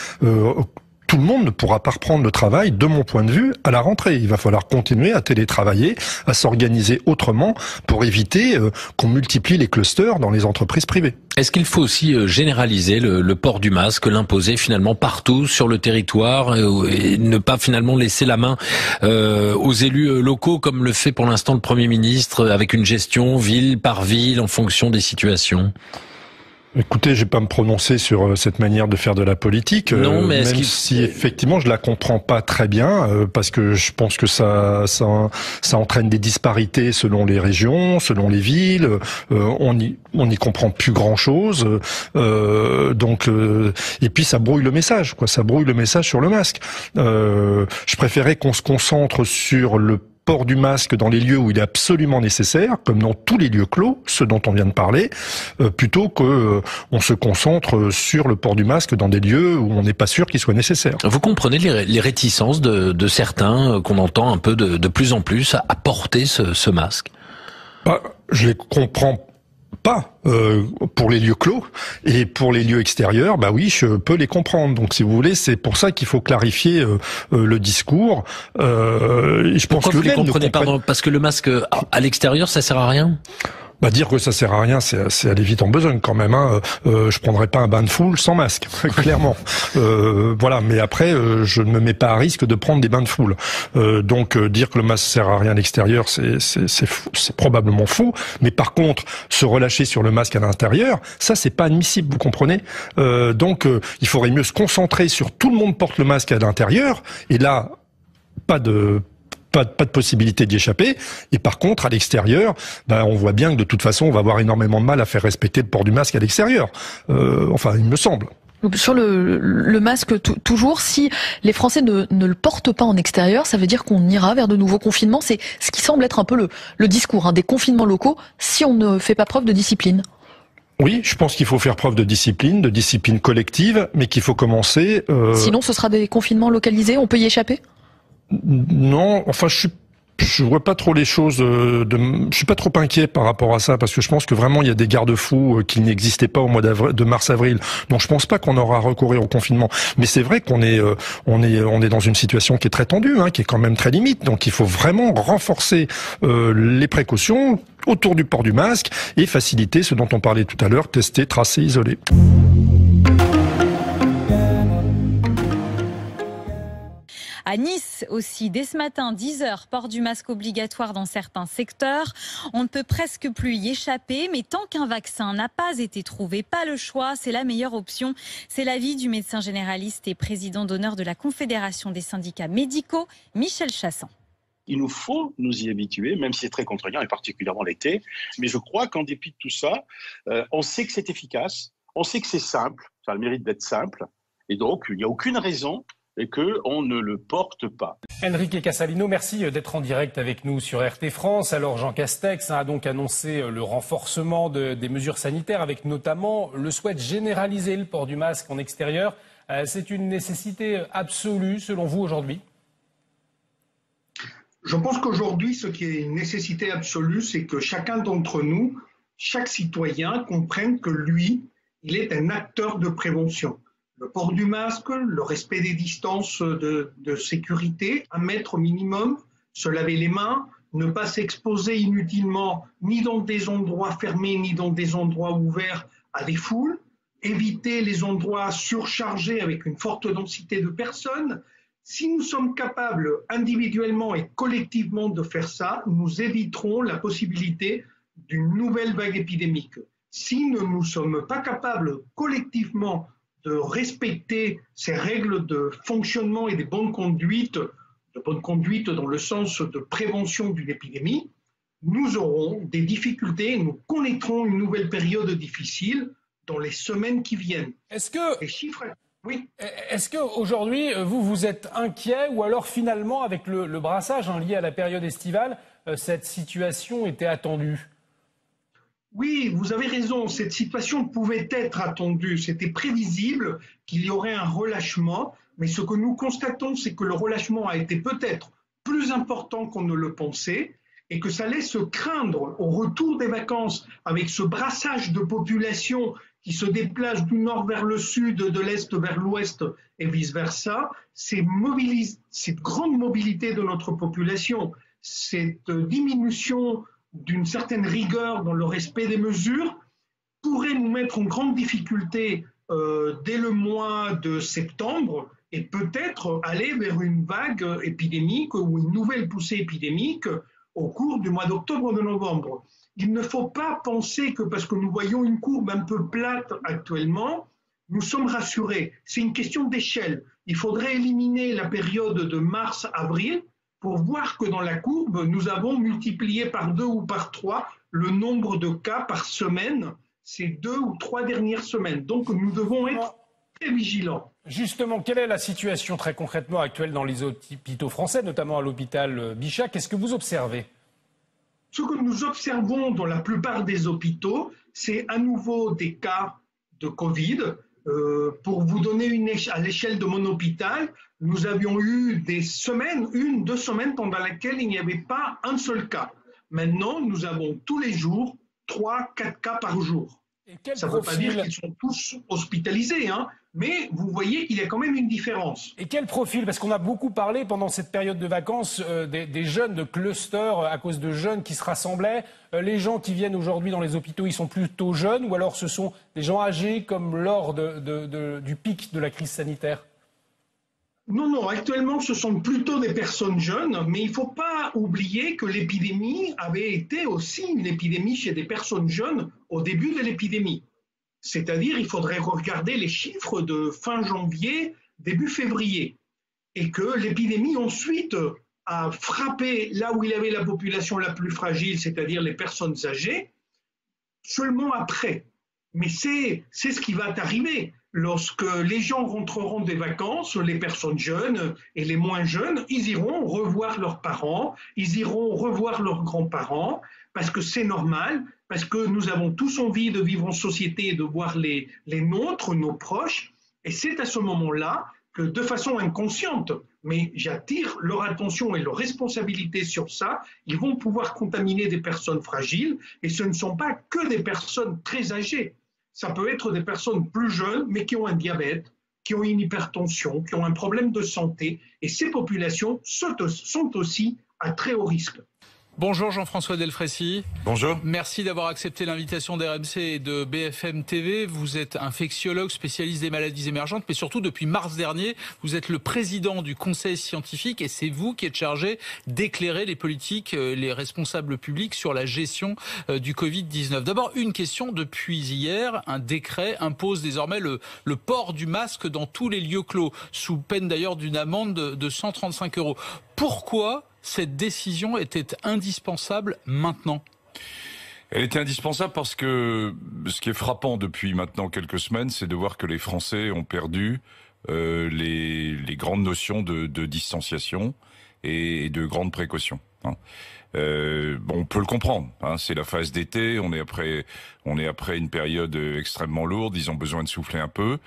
Tout le monde ne pourra pas reprendre le travail, de mon point de vue, à la rentrée. Il va falloir continuer à télétravailler, à s'organiser autrement pour éviter qu'on multiplie les clusters dans les entreprises privées. Est-ce qu'il faut aussi généraliser le port du masque, l'imposer finalement partout sur le territoire et ne pas finalement laisser la main aux élus locaux comme le fait pour l'instant le Premier ministre avec une gestion ville par ville en fonction des situations ? Écoutez, je vais pas me prononcer sur cette manière de faire de la politique, non, mais même si effectivement je la comprends pas très bien, parce que je pense que ça entraîne des disparités selon les régions, selon les villes. On n'y comprend plus grand chose. Et puis ça brouille le message, quoi. Ça brouille le message sur le masque. Je préférais qu'on se concentre sur le port du masque dans les lieux où il est absolument nécessaire, comme dans tous les lieux clos, ceux dont on vient de parler, plutôt que on se concentre sur le port du masque dans des lieux où on n'est pas sûr qu'il soit nécessaire. Vous comprenez les réticences de certains qu'on entend un peu de plus en plus à porter ce masque? Je les comprends pas pour les lieux clos, et pour les lieux extérieurs, bah oui, je peux les comprendre. Donc si vous voulez, c'est pour ça qu'il faut clarifier le discours. Je pense que vous les comprenez, pardon, parce que le masque à l'extérieur, ça sert à rien. Bah, dire que ça sert à rien, c'est aller vite en besogne quand même. Je prendrais pas un bain de foule sans masque, clairement. Voilà. Mais après, je ne me mets pas à risque de prendre des bains de foule. Donc dire que le masque sert à rien à l'extérieur, c'est probablement faux. Mais par contre, se relâcher sur le masque à l'intérieur, ça c'est pas admissible. Vous comprenez? Donc il faudrait mieux se concentrer sur tout le monde porte le masque à l'intérieur. Et là, pas de possibilité d'y échapper. Et par contre, à l'extérieur, on voit bien que de toute façon, on va avoir énormément de mal à faire respecter le port du masque à l'extérieur. Enfin, il me semble. Sur le masque, toujours, si les Français ne le portent pas en extérieur, ça veut dire qu'on ira vers de nouveaux confinements. C'est ce qui semble être un peu le discours des confinements locaux, si on ne fait pas preuve de discipline. Oui, je pense qu'il faut faire preuve de discipline collective, mais qu'il faut commencer... Sinon, ce sera des confinements localisés, on peut y échapper ? Non, enfin je vois pas trop les choses. Je suis pas trop inquiet par rapport à ça, parce que je pense que vraiment il y a des garde-fous qui n'existaient pas au mois de mars-avril. Donc je pense pas qu'on aura recouru au confinement. Mais c'est vrai qu'on est dans une situation qui est très tendue, qui est quand même très limite. Donc il faut vraiment renforcer les précautions autour du port du masque et faciliter ce dont on parlait tout à l'heure, tester, tracer, isoler. À Nice aussi, dès ce matin, 10h, port du masque obligatoire dans certains secteurs. On ne peut presque plus y échapper, mais tant qu'un vaccin n'a pas été trouvé, pas le choix, c'est la meilleure option. C'est l'avis du médecin généraliste et président d'honneur de la Confédération des syndicats médicaux, Michel Chassan. Il nous faut nous y habituer, même si c'est très contraignant, et particulièrement l'été. Mais je crois qu'en dépit de tout ça, on sait que c'est efficace, on sait que c'est simple, ça a le mérite d'être simple, et donc il n'y a aucune raison et qu'on ne le porte pas. Enrique Casalino, merci d'être en direct avec nous sur RT France. Alors Jean Castex a donc annoncé le renforcement des mesures sanitaires, avec notamment le souhait de généraliser le port du masque en extérieur. C'est une nécessité absolue selon vous aujourd'hui ? Je pense qu'aujourd'hui, ce qui est une nécessité absolue, c'est que chacun d'entre nous, chaque citoyen, comprenne que lui, il est un acteur de prévention. Le port du masque, le respect des distances de sécurité, 1 mètre au minimum, se laver les mains, ne pas s'exposer inutilement ni dans des endroits fermés ni dans des endroits ouverts à des foules, éviter les endroits surchargés avec une forte densité de personnes. Si nous sommes capables individuellement et collectivement de faire ça, nous éviterons la possibilité d'une nouvelle vague épidémique. Si nous ne sommes pas capables collectivement de respecter ces règles de fonctionnement et des bonnes conduites, dans le sens de prévention d'une épidémie, nous aurons des difficultés et nous connaîtrons une nouvelle période difficile dans les semaines qui viennent. Est-ce que... Les chiffres... Oui. Est-ce qu'aujourd'hui, vous êtes inquiet, ou alors finalement, avec le brassage lié à la période estivale, cette situation était attendue ? Oui, vous avez raison, cette situation pouvait être attendue, c'était prévisible qu'il y aurait un relâchement, mais ce que nous constatons, c'est que le relâchement a été peut-être plus important qu'on ne le pensait et que ça laisse craindre au retour des vacances, avec ce brassage de population qui se déplace du nord vers le sud, de l'est vers l'ouest et vice-versa, cette grande mobilité de notre population, cette diminution d'une certaine rigueur dans le respect des mesures pourrait nous mettre en grande difficulté dès le mois de septembre et peut-être aller vers une vague épidémique ou une nouvelle poussée épidémique au cours du mois d'octobre ou de novembre. il ne faut pas penser que parce que nous voyons une courbe un peu plate actuellement, nous sommes rassurés. C'est une question d'échelle. Il faudrait éliminer la période de mars-avril pour voir que dans la courbe, nous avons multiplié par 2 ou par 3 le nombre de cas par semaine ces 2 ou 3 dernières semaines. Donc nous devons être très vigilants. Justement, quelle est la situation très concrètement actuelle dans les hôpitaux français, notamment à l'hôpital Bichat? Qu'est-ce que vous observez? Ce que nous observons dans la plupart des hôpitaux, c'est à nouveau des cas de Covid. Pour vous donner à l'échelle de mon hôpital, nous avions eu des semaines, 1-2 semaines pendant lesquelles il n'y avait pas un seul cas. Maintenant, nous avons tous les jours 3-4 cas par jour. Ça ne veut pas dire qu'ils sont tous hospitalisés, hein, mais vous voyez qu'il y a quand même une différence. Et quel profil? Parce qu'on a beaucoup parlé pendant cette période de vacances des jeunes, de clusters à cause de jeunes qui se rassemblaient. Les gens qui viennent aujourd'hui dans les hôpitaux, ils sont plutôt jeunes ou alors ce sont des gens âgés comme lors du pic de la crise sanitaire? Non, actuellement, ce sont plutôt des personnes jeunes, mais il ne faut pas oublier que l'épidémie avait été aussi une épidémie chez des personnes jeunes au début de l'épidémie. C'est-à-dire, il faudrait regarder les chiffres de fin janvier, début février, et que l'épidémie ensuite a frappé là où il y avait la population la plus fragile, c'est-à-dire les personnes âgées, seulement après. Mais c'est ce qui va arriver. Lorsque les gens rentreront des vacances, les personnes jeunes et les moins jeunes, ils iront revoir leurs parents, ils iront revoir leurs grands-parents, parce que c'est normal, parce que nous avons tous envie de vivre en société et de voir les nôtres, nos proches, et c'est à ce moment-là que, de façon inconsciente, mais j'attire leur attention et leur responsabilité sur ça, ils vont pouvoir contaminer des personnes fragiles, et ce ne sont pas que des personnes très âgées. Ça peut être des personnes plus jeunes, mais qui ont un diabète, qui ont une hypertension, qui ont un problème de santé. Et ces populations sont aussi à très haut risque. Bonjour Jean-François Delfraissy. Bonjour. Merci d'avoir accepté l'invitation d'RMC et de BFM TV. Vous êtes infectiologue spécialiste des maladies émergentes, mais surtout depuis mars dernier, vous êtes le président du conseil scientifique et c'est vous qui êtes chargé d'éclairer les politiques, les responsables publics sur la gestion du Covid-19. D'abord, une question. Depuis hier, un décret impose désormais le port du masque dans tous les lieux clos, sous peine d'ailleurs d'une amende de 135 €. Pourquoi cette décision était indispensable maintenant? Elle était indispensable parce que ce qui est frappant depuis maintenant quelques semaines, c'est de voir que les Français ont perdu les grandes notions de distanciation et de grandes précautions. Bon, on peut le comprendre. C'est la phase d'été, on est après une période extrêmement lourde, ils ont besoin de souffler un peu,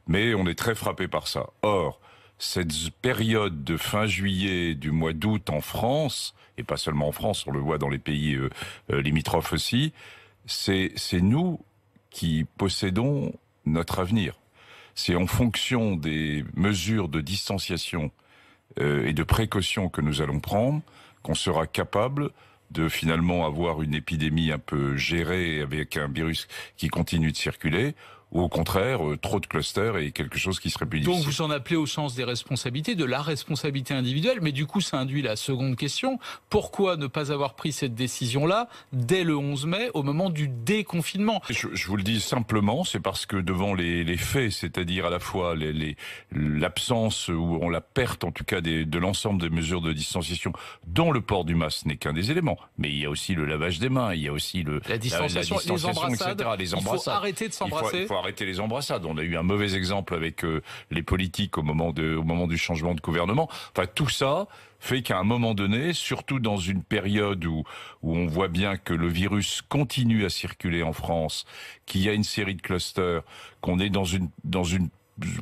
mais on est très frappé par ça. Or, cette période de fin juillet, du mois d'août en France, et pas seulement en France, on le voit dans les pays limitrophes aussi, c'est nous qui possédons notre avenir. C'est en fonction des mesures de distanciation et de précaution que nous allons prendre qu'on sera capable de finalement avoir une épidémie un peu gérée avec un virus qui continue de circuler, ou au contraire, trop de clusters et quelque chose qui serait plus difficile. Donc vous en appelez au sens des responsabilités, de la responsabilité individuelle, mais du coup ça induit la seconde question. Pourquoi ne pas avoir pris cette décision-là dès le 11 mai, au moment du déconfinement? Je vous le dis simplement, c'est parce que devant les faits, c'est-à-dire à la fois l'absence ou la perte en tout cas de l'ensemble des mesures de distanciation, dont le port du masque n'est qu'un des éléments, mais il y a aussi le lavage des mains, il y a aussi la distanciation, les embrassades, etc. Les embrassades. Il faut arrêter de s'embrasser. Il faut arrêter les embrassades. On a eu un mauvais exemple avec les politiques au moment du changement de gouvernement. Enfin, tout ça fait qu'à un moment donné, surtout dans une période où on voit bien que le virus continue à circuler en France, qu'il y a une série de clusters, qu'on est dans une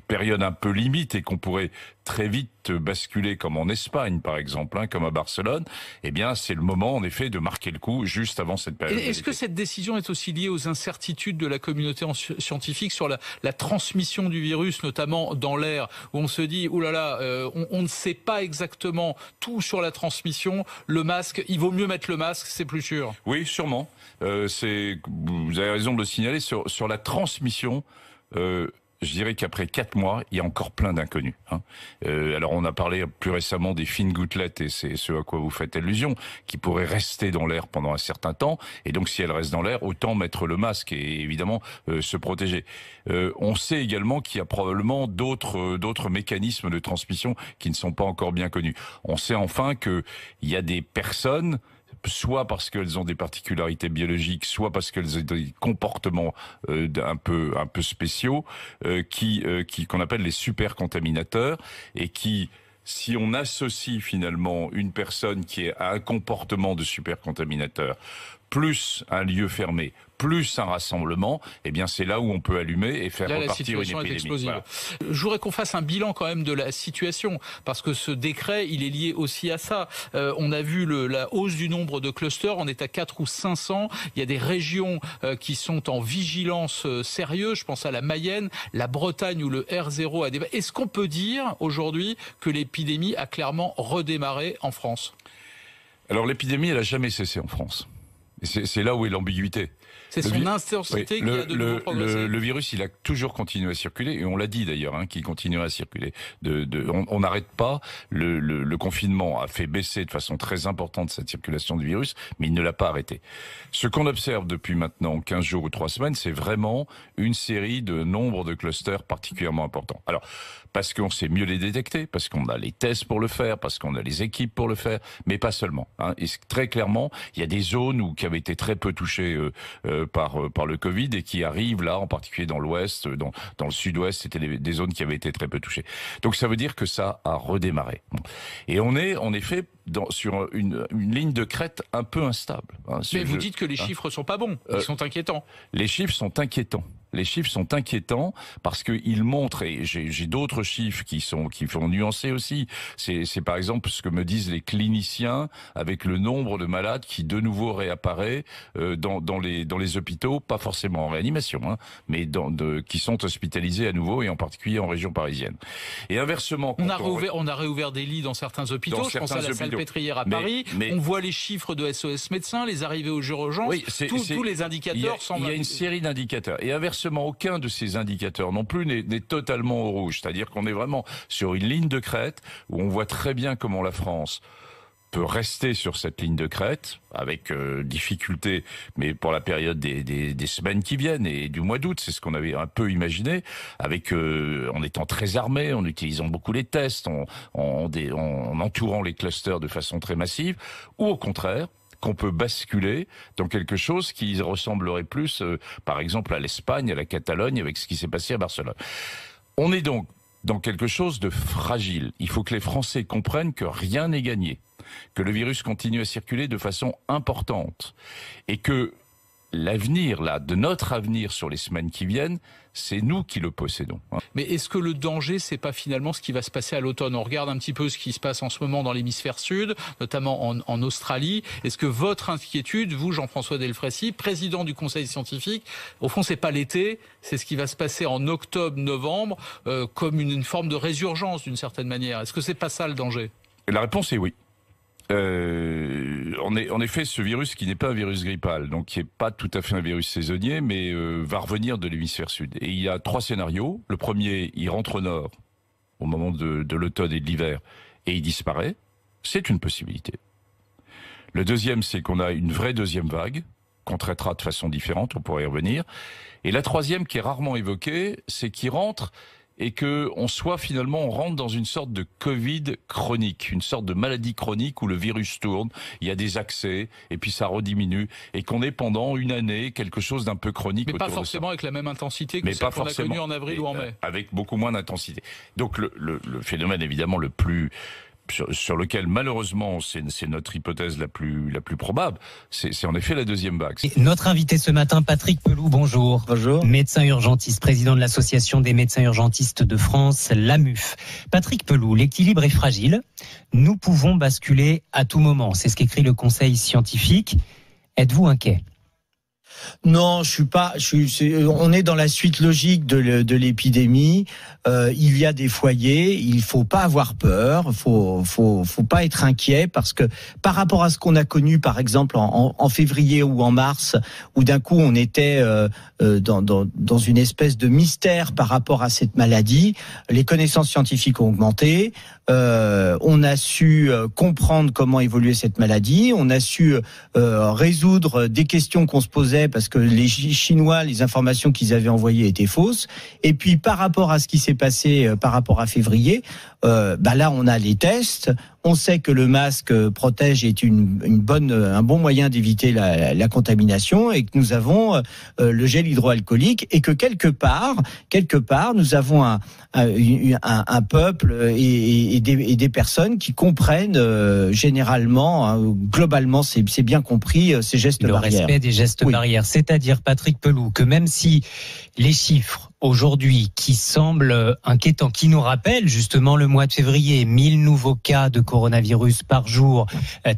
période un peu limite et qu'on pourrait très vite basculer comme en Espagne par exemple, comme à Barcelone, eh bien c'est le moment en effet de marquer le coup juste avant cette période. Est-ce que cette décision est aussi liée aux incertitudes de la communauté scientifique sur la transmission du virus, notamment dans l'air, où on se dit on ne sait pas exactement tout sur la transmission, le masque, il vaut mieux mettre le masque, c'est plus sûr? Oui, sûrement. Vous avez raison de le signaler sur la transmission. je dirais qu'après 4 mois, il y a encore plein d'inconnus. Alors on a parlé plus récemment des fines gouttelettes, et c'est ce à quoi vous faites allusion, qui pourraient rester dans l'air pendant un certain temps. Et donc si elles restent dans l'air, autant mettre le masque et évidemment se protéger. On sait également qu'il y a probablement d'autres mécanismes de transmission qui ne sont pas encore bien connus. On sait enfin qu'il y a des personnes, soit parce qu'elles ont des particularités biologiques, soit parce qu'elles ont des comportements un peu spéciaux, qu'on appelle les supercontaminateurs, et qui, si on associe finalement une personne qui a un comportement de supercontaminateur, plus un lieu fermé, plus un rassemblement, eh bien c'est là où on peut allumer et faire repartir une épidémie. Voilà. Je voudrais qu'on fasse un bilan quand même de la situation, parce que ce décret, il est lié aussi à ça. On a vu la hausse du nombre de clusters, on est à 400 ou 500. Il y a des régions qui sont en vigilance sérieuse, je pense à la Mayenne, la Bretagne où le R0 a démarré. Est-ce qu'on peut dire aujourd'hui que l'épidémie a clairement redémarré en France ? Alors l'épidémie, elle n'a jamais cessé en France. C'est là où est l'ambiguïté. C'est son intensité qui a de nouveau progressé. Le virus, il a toujours continué à circuler, et on l'a dit d'ailleurs, qu'il continuera à circuler. On n'arrête pas. Le confinement a fait baisser de façon très importante cette circulation du virus, mais il ne l'a pas arrêté. Ce qu'on observe depuis maintenant 15 jours ou 3 semaines, c'est vraiment une série de nombre de clusters particulièrement importants. Alors, parce qu'on sait mieux les détecter, parce qu'on a les tests pour le faire, parce qu'on a les équipes pour le faire, mais pas seulement. Et très clairement, il y a des zones qui avaient été très peu touchées par le Covid et qui arrivent là, en particulier dans l'Ouest, dans le Sud-Ouest, c'était des zones qui avaient été très peu touchées. Donc ça veut dire que ça a redémarré. Et on est en effet sur une ligne de crête un peu instable. Mais vous dites que les chiffres sont pas bons, ils sont inquiétants. Les chiffres sont inquiétants. Les chiffres sont inquiétants parce qu'ils montrent, et j'ai d'autres chiffres qui font nuancer aussi. C'est par exemple ce que me disent les cliniciens avec le nombre de malades qui de nouveau réapparaît dans les hôpitaux, pas forcément en réanimation, mais qui sont hospitalisés à nouveau, et en particulier en région parisienne. Et inversement, on a réouvert des lits dans certains hôpitaux. Je pense à la Salpêtrière à Paris. On voit les chiffres de SOS médecins, les arrivées aux urgences. Oui, tous les indicateurs semblent. Il y a une série d'indicateurs. Et inversement, aucun de ces indicateurs non plus n'est totalement au rouge. C'est-à-dire qu'on est vraiment sur une ligne de crête où on voit très bien comment la France peut rester sur cette ligne de crête avec difficulté, mais pour la période des semaines qui viennent et du mois d'août, c'est ce qu'on avait un peu imaginé, avec en étant très armé, en utilisant beaucoup les tests, en entourant les clusters de façon très massive, ou au contraire, qu'on peut basculer dans quelque chose qui ressemblerait plus, par exemple, à l'Espagne, à la Catalogne, avec ce qui s'est passé à Barcelone. On est donc dans quelque chose de fragile. Il faut que les Français comprennent que rien n'est gagné, que le virus continue à circuler de façon importante, et que l'avenir, de notre avenir sur les semaines qui viennent, c'est nous qui le possédons. Mais est-ce que le danger, c'est pas finalement ce qui va se passer à l'automne ? On regarde un petit peu ce qui se passe en ce moment dans l'hémisphère sud, notamment en Australie. Est-ce que votre inquiétude, vous, Jean-François Delfraissy, président du Conseil scientifique, au fond, c'est pas l'été, c'est ce qui va se passer en octobre, novembre, comme une forme de résurgence d'une certaine manière. Est-ce que c'est pas ça le danger ? La réponse est oui. En effet, ce virus qui n'est pas un virus grippal, donc qui n'est pas tout à fait un virus saisonnier, mais va revenir de l'hémisphère sud. Et il y a 3 scénarios. Le premier, il rentre au nord au moment de l'automne et de l'hiver, et il disparaît. C'est une possibilité. Le deuxième, c'est qu'on a une vraie deuxième vague, qu'on traitera de façon différente, on pourrait y revenir. Et la troisième, qui est rarement évoquée, c'est qu'il rentre et que on rentre dans une sorte de Covid chronique, une sorte de maladie chronique où le virus tourne, il y a des accès, et puis ça rediminue, et qu'on est pendant une année quelque chose d'un peu chronique. Mais pas forcément avec la même intensité que celle qu'on a connue en avril ou en mai. Avec beaucoup moins d'intensité. Donc le phénomène évidemment le plus sur lequel malheureusement c'est notre hypothèse la plus probable, c'est en effet la deuxième vague. Notre invité ce matin, Patrick Pelloux, bonjour. Bonjour. Médecin urgentiste, président de l'association des médecins urgentistes de France, l'AMUF. Patrick Pelloux, l'équilibre est fragile. Nous pouvons basculer à tout moment. C'est ce qu'écrit le Conseil scientifique. Êtes-vous inquiet ? Non, je suis pas. On est dans la suite logique de l'épidémie. Il y a des foyers. Il faut pas avoir peur. Faut pas être inquiet parce que par rapport à ce qu'on a connu, par exemple en février ou en mars, où d'un coup on était dans une espèce de mystère par rapport à cette maladie. Les connaissances scientifiques ont augmenté. On a su comprendre comment évoluer cette maladie. On a su résoudre des questions qu'on se posait parce que les Chinois, les informations qu'ils avaient envoyées étaient fausses. Et puis par rapport à ce qui s'est passé par rapport à février, là on a les tests. On sait que le masque protège est un bon moyen d'éviter la contamination et que nous avons le gel hydroalcoolique et que quelque part nous avons un peuple et des personnes qui comprennent généralement, globalement, c'est bien compris ces gestes barrières. Le respect des gestes barrières, c'est-à-dire Patrick Pelloux, que même si les chiffres aujourd'hui qui semblent inquiétants, qui nous rappellent justement le mois de février, 1000 nouveaux cas de coronavirus par jour,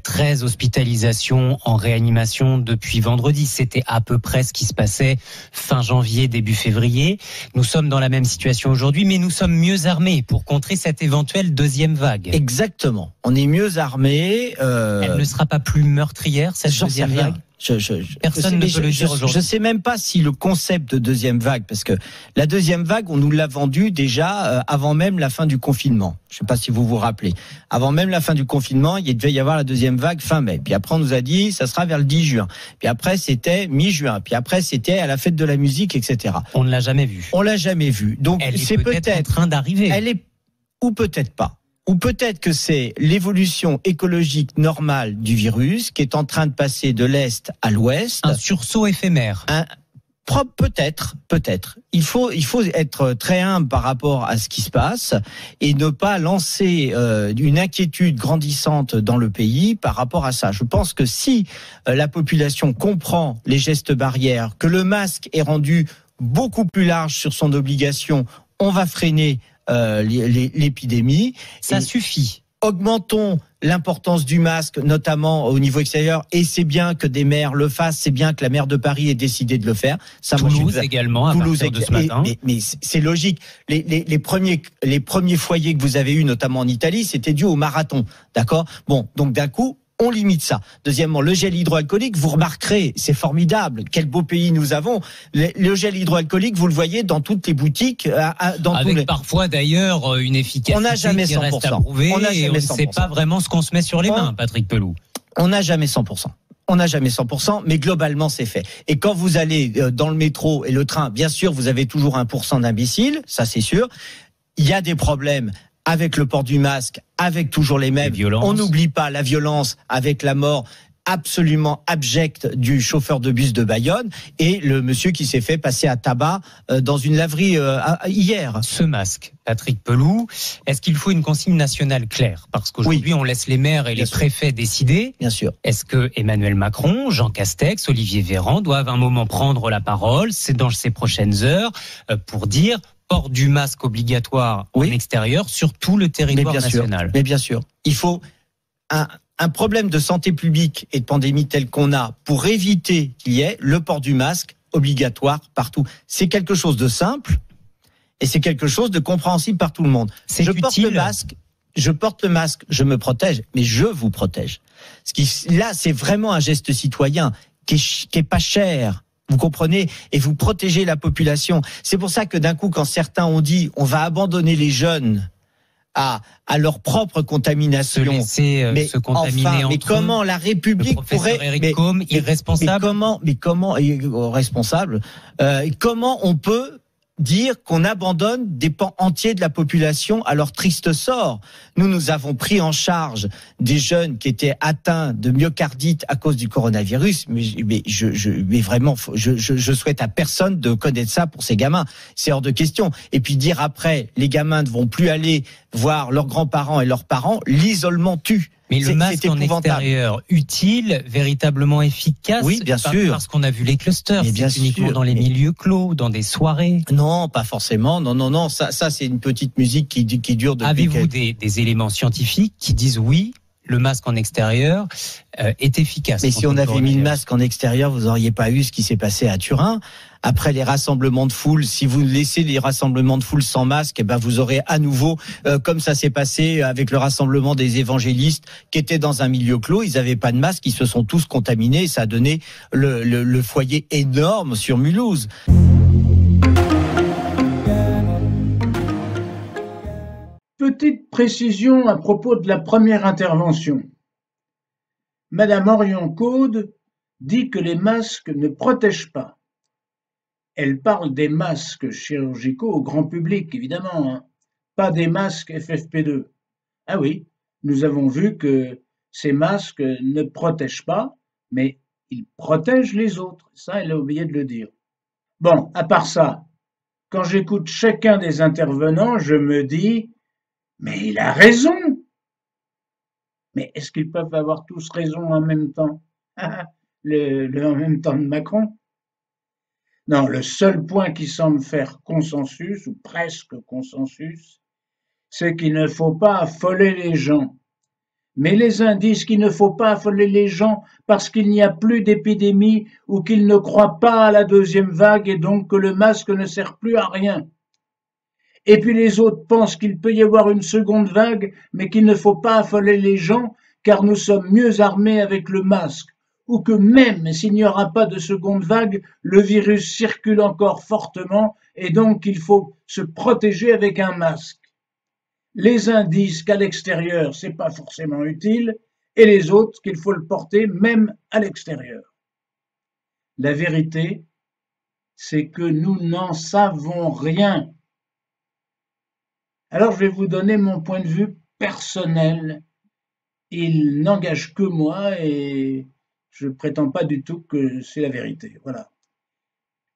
13 hospitalisations en réanimation depuis vendredi. C'était à peu près ce qui se passait fin janvier, début février. Nous sommes dans la même situation aujourd'hui, mais nous sommes mieux armés pour contrer cette éventuelle deuxième vague. Exactement. On est mieux armés. Elle ne sera pas plus meurtrière, cette deuxième vague? Personne ne peut le dire aujourd'hui. Je sais même pas si le concept de deuxième vague, parce que la deuxième vague, on nous l'a vendu déjà avant même la fin du confinement. Je sais pas si vous vous rappelez. Avant même la fin du confinement, il devait y avoir la deuxième vague fin mai. Puis après, on nous a dit, ça sera vers le 10 juin. Puis après, c'était mi-juin. Puis après, c'était à la fête de la musique, etc. On ne l'a jamais vu. On l'a jamais vu. Donc, c'est peut-être en train d'arriver. Elle est, ou peut-être pas. Ou peut-être que c'est l'évolution écologique normale du virus qui est en train de passer de l'Est à l'Ouest. Un sursaut éphémère. Peut-être. Il faut être très humble par rapport à ce qui se passe et ne pas lancer une inquiétude grandissante dans le pays par rapport à ça. Je pense que si la population comprend les gestes barrières, que le masque est rendu beaucoup plus large sur son obligation, on va freiner l'épidémie. Ça suffit. Augmentons l'importance du masque, notamment au niveau extérieur, et c'est bien que des maires le fassent, c'est bien que la maire de Paris ait décidé de le faire. Ça, Toulouse également, à partir de ce matin. Mais c'est logique. Les premiers foyers que vous avez eus, notamment en Italie, c'était dû au marathon, d'accord ? Bon, donc d'un coup, on limite ça. Deuxièmement, le gel hydroalcoolique, vous remarquerez, c'est formidable. Quel beau pays nous avons. Le gel hydroalcoolique, vous le voyez dans toutes les boutiques. Avec parfois d'ailleurs une efficacité on n'a jamais 100%. Qui reste à prouver. On ne sait pas vraiment ce qu'on se met sur les mains, Patrick Pelloux. On n'a jamais 100%. On n'a jamais 100%, mais globalement, c'est fait. Et quand vous allez dans le métro et le train, bien sûr, vous avez toujours 1% d'imbéciles, ça c'est sûr. Il y a des problèmes avec le port du masque, avec toujours les mêmes. On n'oublie pas la violence avec la mort absolument abjecte du chauffeur de bus de Bayonne et le monsieur qui s'est fait passer à tabac dans une laverie hier. Ce masque, Patrick Pelloux, est-ce qu'il faut une consigne nationale claire ? Parce qu'aujourd'hui, on laisse les maires et les préfets décider. Bien sûr. Est-ce que Emmanuel Macron, Jean Castex, Olivier Véran doivent à un moment prendre la parole, c'est dans ces prochaines heures, pour dire port du masque obligatoire en extérieur sur tout le territoire national. Mais bien sûr, il faut un problème de santé publique et de pandémie tel qu'on a pour éviter qu'il y ait le port du masque obligatoire partout. C'est quelque chose de simple et c'est quelque chose de compréhensible par tout le monde. Je porte le masque, je me protège, mais je vous protège. Là, c'est vraiment un geste citoyen qui est pas cher. Vous comprenez ? Et vous protégez la population. C'est pour ça que d'un coup, quand certains ont dit on va abandonner les jeunes à leur propre contamination, se contaminer mais comment la République pourrait Eric Combe, irresponsable comment on peut dire qu'on abandonne des pans entiers de la population à leur triste sort. Nous avons pris en charge des jeunes qui étaient atteints de myocardite à cause du coronavirus, mais je souhaite à personne de connaître ça pour ces gamins. C'est hors de question. Et puis dire après, les gamins ne vont plus aller voir leurs grands-parents et leurs parents, l'isolement tue. Mais le masque en extérieur, utile, véritablement efficace. Oui, bien sûr. Parce qu'on a vu les clusters. C'est uniquement dans les milieux clos, dans des soirées. Non, pas forcément. Non. Ça c'est une petite musique qui dure depuis. Avez-vous des éléments scientifiques qui disent oui, le masque en extérieur est efficace. Mais si on avait mis le masque en extérieur, vous n'auriez pas eu ce qui s'est passé à Turin. Après les rassemblements de foule, si vous laissez les rassemblements de foule sans masque, eh ben vous aurez à nouveau, comme ça s'est passé avec le rassemblement des évangélistes qui étaient dans un milieu clos, ils n'avaient pas de masque, ils se sont tous contaminés, ça a donné le foyer énorme sur Mulhouse. Petite précision à propos de la première intervention. Madame Orion-Caude dit que les masques ne protègent pas. Elle parle des masques chirurgicaux au grand public, évidemment, hein, pas des masques FFP2. Ah oui, nous avons vu que ces masques ne protègent pas, mais ils protègent les autres. Ça, elle a oublié de le dire. Bon, à part ça, quand j'écoute chacun des intervenants, je me dis, mais il a raison. Mais est-ce qu'ils peuvent avoir tous raison en même temps? Le en même temps de Macron? Non, le seul point qui semble faire consensus, ou presque consensus, c'est qu'il ne faut pas affoler les gens. Mais les uns disent qu'il ne faut pas affoler les gens parce qu'il n'y a plus d'épidémie ou qu'ils ne croient pas à la deuxième vague et donc que le masque ne sert plus à rien. Et puis les autres pensent qu'il peut y avoir une seconde vague, mais qu'il ne faut pas affoler les gens car nous sommes mieux armés avec le masque. Ou que même s'il n'y aura pas de seconde vague, le virus circule encore fortement et donc il faut se protéger avec un masque. Les uns disent qu'à l'extérieur, c'est pas forcément utile et les autres qu'il faut le porter même à l'extérieur. La vérité, c'est que nous n'en savons rien. Alors je vais vous donner mon point de vue personnel. Il n'engage que moi et je ne prétends pas du tout que c'est la vérité. Voilà.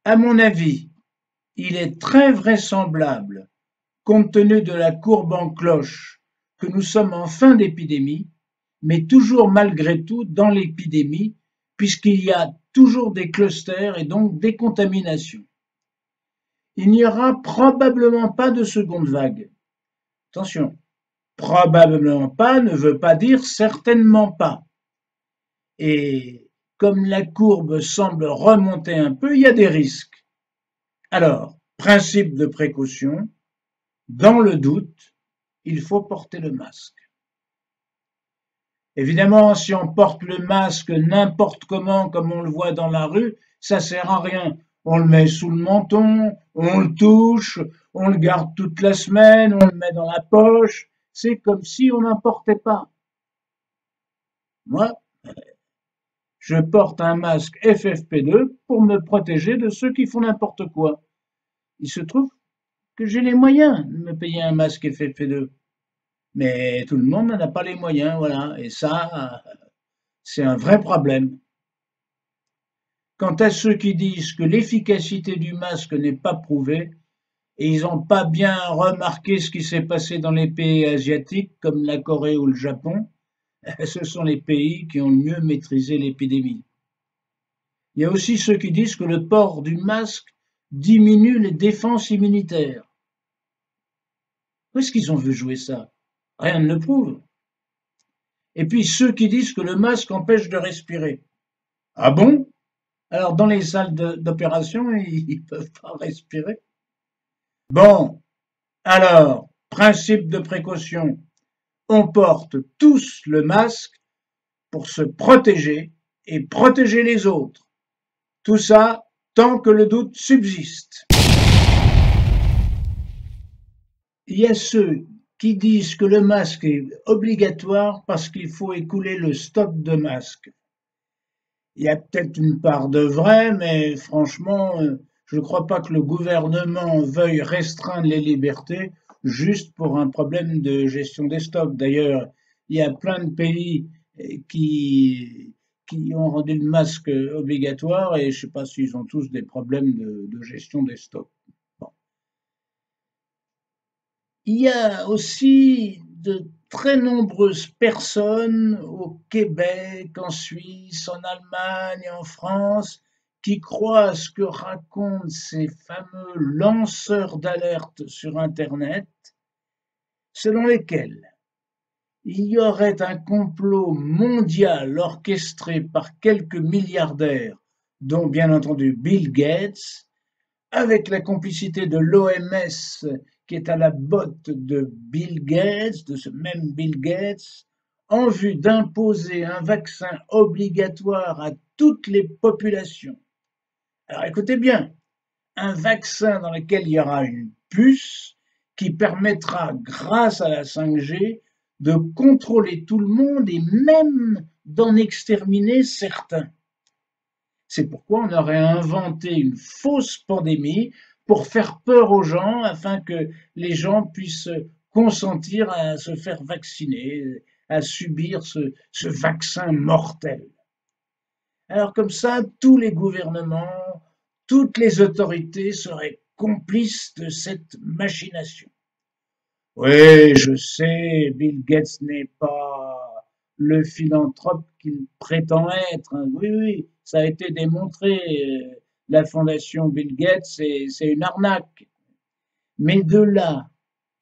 À mon avis, il est très vraisemblable, compte tenu de la courbe en cloche, que nous sommes en fin d'épidémie, mais toujours malgré tout dans l'épidémie, puisqu'il y a toujours des clusters et donc des contaminations. Il n'y aura probablement pas de seconde vague. Attention, probablement pas ne veut pas dire certainement pas. Et comme la courbe semble remonter un peu, il y a des risques. Alors, principe de précaution, dans le doute, il faut porter le masque. Évidemment, si on porte le masque n'importe comment, comme on le voit dans la rue, ça sert à rien. On le met sous le menton, on le touche, on le garde toute la semaine, on le met dans la poche. C'est comme si on n'en portait pas. Moi, je porte un masque FFP2 pour me protéger de ceux qui font n'importe quoi. Il se trouve que j'ai les moyens de me payer un masque FFP2. Mais tout le monde n'en a pas les moyens, voilà. Et ça, c'est un vrai problème. Quant à ceux qui disent que l'efficacité du masque n'est pas prouvée, et ils n'ont pas bien remarqué ce qui s'est passé dans les pays asiatiques, comme la Corée ou le Japon, ce sont les pays qui ont le mieux maîtrisé l'épidémie. Il y a aussi ceux qui disent que le port du masque diminue les défenses immunitaires. Où est-ce qu'ils ont vu jouer ça? Rien ne le prouve. Et puis ceux qui disent que le masque empêche de respirer. Ah bon? Alors dans les salles d'opération, ils ne peuvent pas respirer. Bon, alors, principe de précaution. On porte tous le masque pour se protéger et protéger les autres. Tout ça tant que le doute subsiste. Il y a ceux qui disent que le masque est obligatoire parce qu'il faut écouler le stock de masques. Il y a peut-être une part de vrai, mais franchement, je ne crois pas que le gouvernement veuille restreindre les libertés juste pour un problème de gestion des stocks. D'ailleurs, il y a plein de pays qui ont rendu le masque obligatoire et je ne sais pas s'ils ont tous des problèmes de gestion des stocks. Bon. Il y a aussi de très nombreuses personnes au Québec, en Suisse, en Allemagne, en France, qui croient à ce que racontent ces fameux lanceurs d'alerte sur Internet, selon lesquels il y aurait un complot mondial orchestré par quelques milliardaires, dont bien entendu Bill Gates, avec la complicité de l'OMS qui est à la botte de Bill Gates, de ce même Bill Gates, en vue d'imposer un vaccin obligatoire à toutes les populations. Alors écoutez bien, un vaccin dans lequel il y aura une puce qui permettra, grâce à la 5G, de contrôler tout le monde et même d'en exterminer certains. C'est pourquoi on aurait inventé une fausse pandémie pour faire peur aux gens afin que les gens puissent consentir à se faire vacciner, à subir ce vaccin mortel. Alors comme ça, tous les gouvernements, toutes les autorités seraient complices de cette machination. Oui, je sais, Bill Gates n'est pas le philanthrope qu'il prétend être. Oui, oui, ça a été démontré. La fondation Bill Gates, c'est une arnaque. Mais de là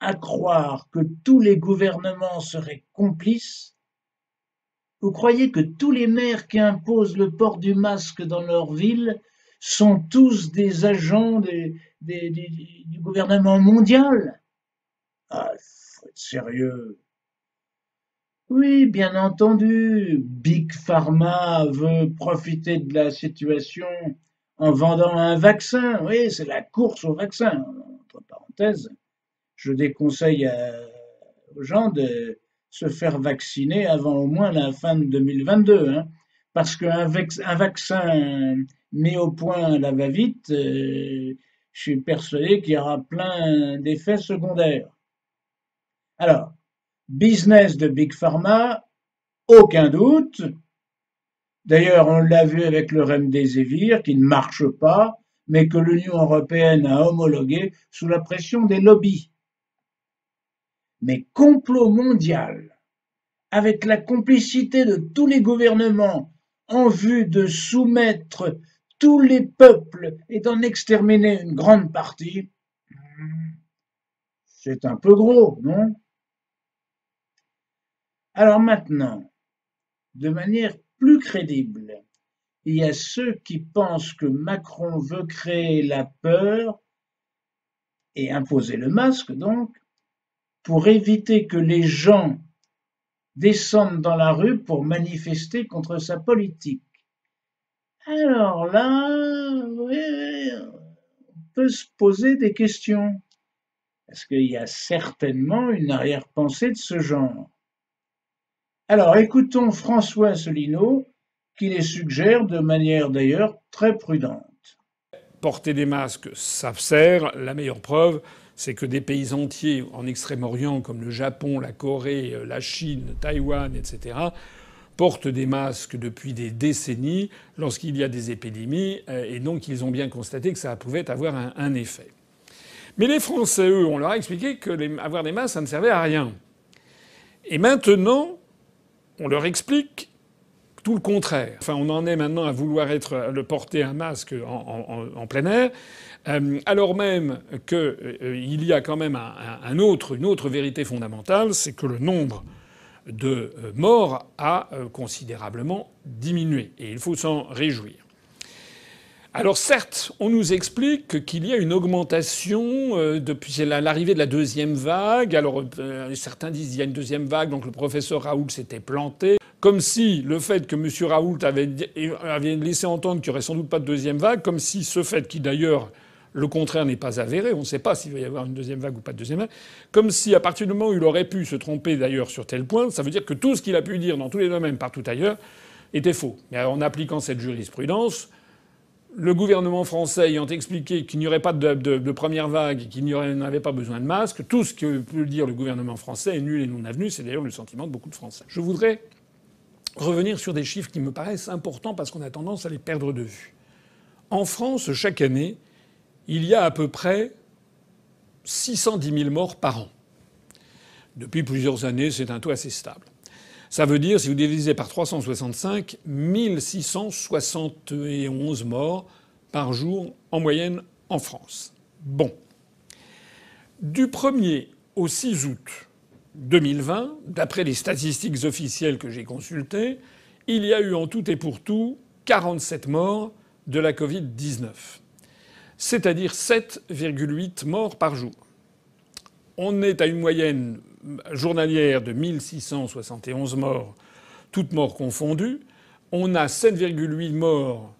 à croire que tous les gouvernements seraient complices, vous croyez que tous les maires qui imposent le port du masque dans leur ville sont tous des agents du gouvernement mondial? Ah, faut être sérieux. Oui, bien entendu, Big Pharma veut profiter de la situation en vendant un vaccin. Oui, c'est la course au vaccin. Entre parenthèses, je déconseille aux gens de se faire vacciner avant au moins la fin de 2022, hein, parce qu'un vaccin mis au point à la va-vite, je suis persuadé qu'il y aura plein d'effets secondaires. Alors, business de Big Pharma, aucun doute. D'ailleurs, on l'a vu avec le Remdesivir qui ne marche pas, mais que l'Union européenne a homologué sous la pression des lobbies. Mais complot mondial, avec la complicité de tous les gouvernements en vue de soumettre tous les peuples et d'en exterminer une grande partie, c'est un peu gros, non? Alors maintenant, de manière plus crédible, il y a ceux qui pensent que Macron veut créer la peur et imposer le masque donc, pour éviter que les gens descendent dans la rue pour manifester contre sa politique. Alors là, oui, on peut se poser des questions, parce qu'il y a certainement une arrière-pensée de ce genre. Alors écoutons François Asselineau, qui les suggère de manière d'ailleurs très prudente. Porter des masques, ça sert. La meilleure preuve, c'est que des pays entiers en Extrême-Orient, comme le Japon, la Corée, la Chine, Taïwan, etc., portent des masques depuis des décennies lorsqu'il y a des épidémies, et donc ils ont bien constaté que ça pouvait avoir un effet. Mais les Français, eux, on leur a expliqué que avoir des masques, ça ne servait à rien. Et maintenant, on leur explique tout le contraire. Enfin, on en est maintenant à vouloir porter un masque en plein air, alors même qu'il y a quand même une autre vérité fondamentale, c'est que le nombre de morts a considérablement diminué. Et il faut s'en réjouir. Alors certes, on nous explique qu'il y a une augmentation depuis l'arrivée de la deuxième vague. Alors certains disent qu'il y a une deuxième vague, donc le professeur Raoult s'était planté. Comme si le fait que M. Raoult avait laissé entendre qu'il n'y aurait sans doute pas de deuxième vague, comme si ce fait qui d'ailleurs le contraire n'est pas avéré, on ne sait pas s'il va y avoir une deuxième vague ou pas de deuxième vague, comme si à partir du moment où il aurait pu se tromper d'ailleurs sur tel point, ça veut dire que tout ce qu'il a pu dire dans tous les domaines partout ailleurs était faux. Mais en appliquant cette jurisprudence, le gouvernement français ayant expliqué qu'il n'y aurait pas de première vague et qu'il n'avait pas besoin de masque, tout ce que peut dire le gouvernement français est nul et non avenu. C'est d'ailleurs le sentiment de beaucoup de Français. Je voudrais revenir sur des chiffres qui me paraissent importants parce qu'on a tendance à les perdre de vue. En France, chaque année, il y a à peu près 610 000 morts par an. Depuis plusieurs années, c'est un taux assez stable. Ça veut dire, si vous divisez par 365, 1671 morts par jour en moyenne en France. Bon. Du 1er au 6 août 2020, d'après les statistiques officielles que j'ai consultées, il y a eu en tout et pour tout 47 morts de la Covid-19. C'est-à-dire 7,8 morts par jour. On est à une moyenne journalière de 1671 morts, toutes morts confondues. On a 7,8 morts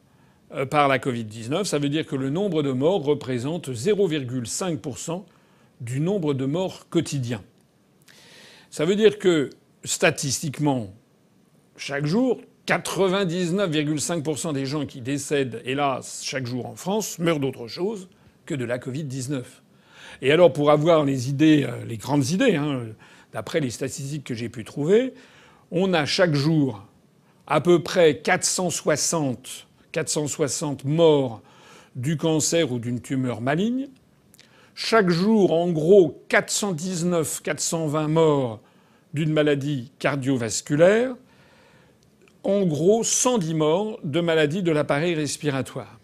par la Covid-19. Ça veut dire que le nombre de morts représente 0,5% du nombre de morts quotidiens. Ça veut dire que, statistiquement, chaque jour, 99,5% des gens qui décèdent, hélas, chaque jour en France, meurent d'autre chose que de la Covid-19. Et alors, pour avoir les idées, les grandes idées, d'après les statistiques que j'ai pu trouver, on a chaque jour à peu près 460 morts du cancer ou d'une tumeur maligne. Chaque jour, en gros, 420 morts d'une maladie cardiovasculaire. En gros, 110 morts de maladies de l'appareil respiratoire.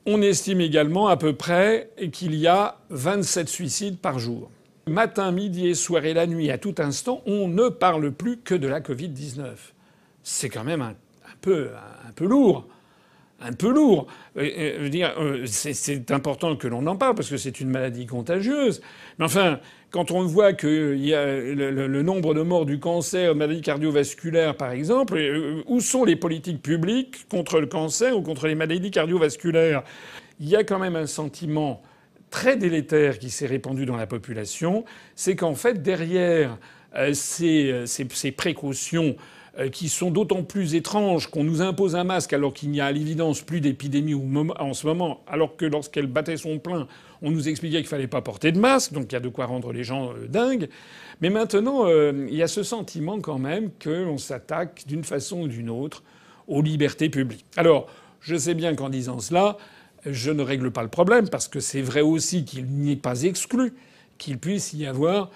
On estime également à peu près qu'il y a 27 suicides par jour. Matin, midi et soir et la nuit, à tout instant, on ne parle plus que de la Covid-19. C'est quand même un peu lourd. Un peu lourd. C'est important que l'on en parle parce que c'est une maladie contagieuse. Mais enfin, quand on voit qu'il y a le nombre de morts du cancer, maladie cardiovasculaire par exemple, où sont les politiques publiques contre le cancer ou contre les maladies cardiovasculaires? Il y a quand même un sentiment très délétère qui s'est répandu dans la population, c'est qu'en fait derrière ces précautions qui sont d'autant plus étranges qu'on nous impose un masque alors qu'il n'y a à l'évidence plus d'épidémie en ce moment, alors que lorsqu'elle battait son plein, on nous expliquait qu'il fallait pas porter de masque, donc il y a de quoi rendre les gens dingues. Mais maintenant, il y a ce sentiment quand même qu'on s'attaque d'une façon ou d'une autre aux libertés publiques. Alors, je sais bien qu'en disant cela, je ne règle pas le problème, parce que c'est vrai aussi qu'il n'est pas exclu qu'il puisse y avoir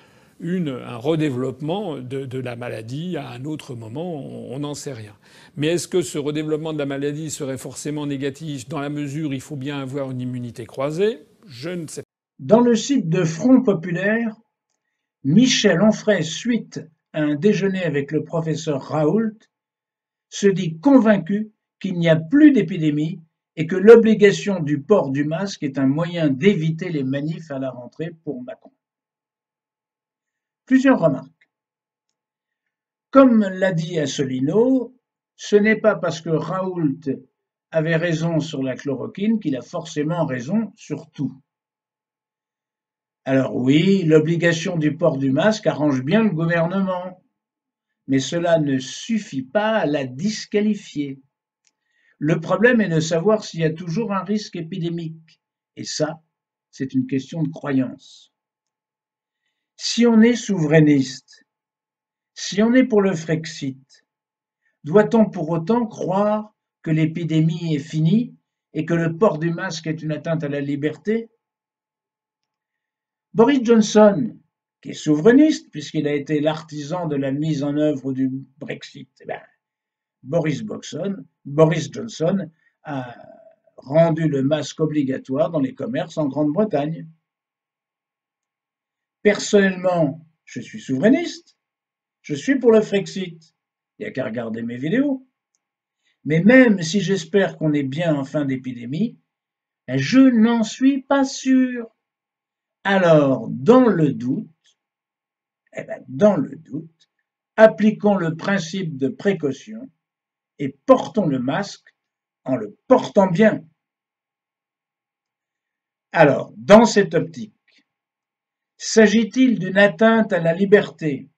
un redéveloppement de la maladie à un autre moment, on n'en sait rien. Mais est-ce que ce redéveloppement de la maladie serait forcément négatif dans la mesure où il faut bien avoir une immunité croisée? Je ne sais pas. Dans le site de Front Populaire, Michel Onfray, suite à un déjeuner avec le professeur Raoult, se dit convaincu qu'il n'y a plus d'épidémie et que l'obligation du port du masque est un moyen d'éviter les manifs à la rentrée pour Macron. Plusieurs remarques. Comme l'a dit Asselineau, ce n'est pas parce que Raoult avait raison sur la chloroquine qu'il a forcément raison sur tout. Alors oui, l'obligation du port du masque arrange bien le gouvernement, mais cela ne suffit pas à la disqualifier. Le problème est de savoir s'il y a toujours un risque épidémique, et ça, c'est une question de croyance. Si on est souverainiste, si on est pour le Frexit, doit-on pour autant croire que l'épidémie est finie et que le port du masque est une atteinte à la liberté? Boris Johnson, qui est souverainiste puisqu'il a été l'artisan de la mise en œuvre du Brexit, Boris Johnson a rendu le masque obligatoire dans les commerces en Grande-Bretagne. Personnellement, je suis souverainiste, je suis pour le Frexit, il n'y a qu'à regarder mes vidéos. Mais même si j'espère qu'on est bien en fin d'épidémie, je n'en suis pas sûr. Alors, dans le doute, appliquons le principe de précaution et portons le masque en le portant bien. Alors, dans cette optique, s'agit-il d'une atteinte à la liberté?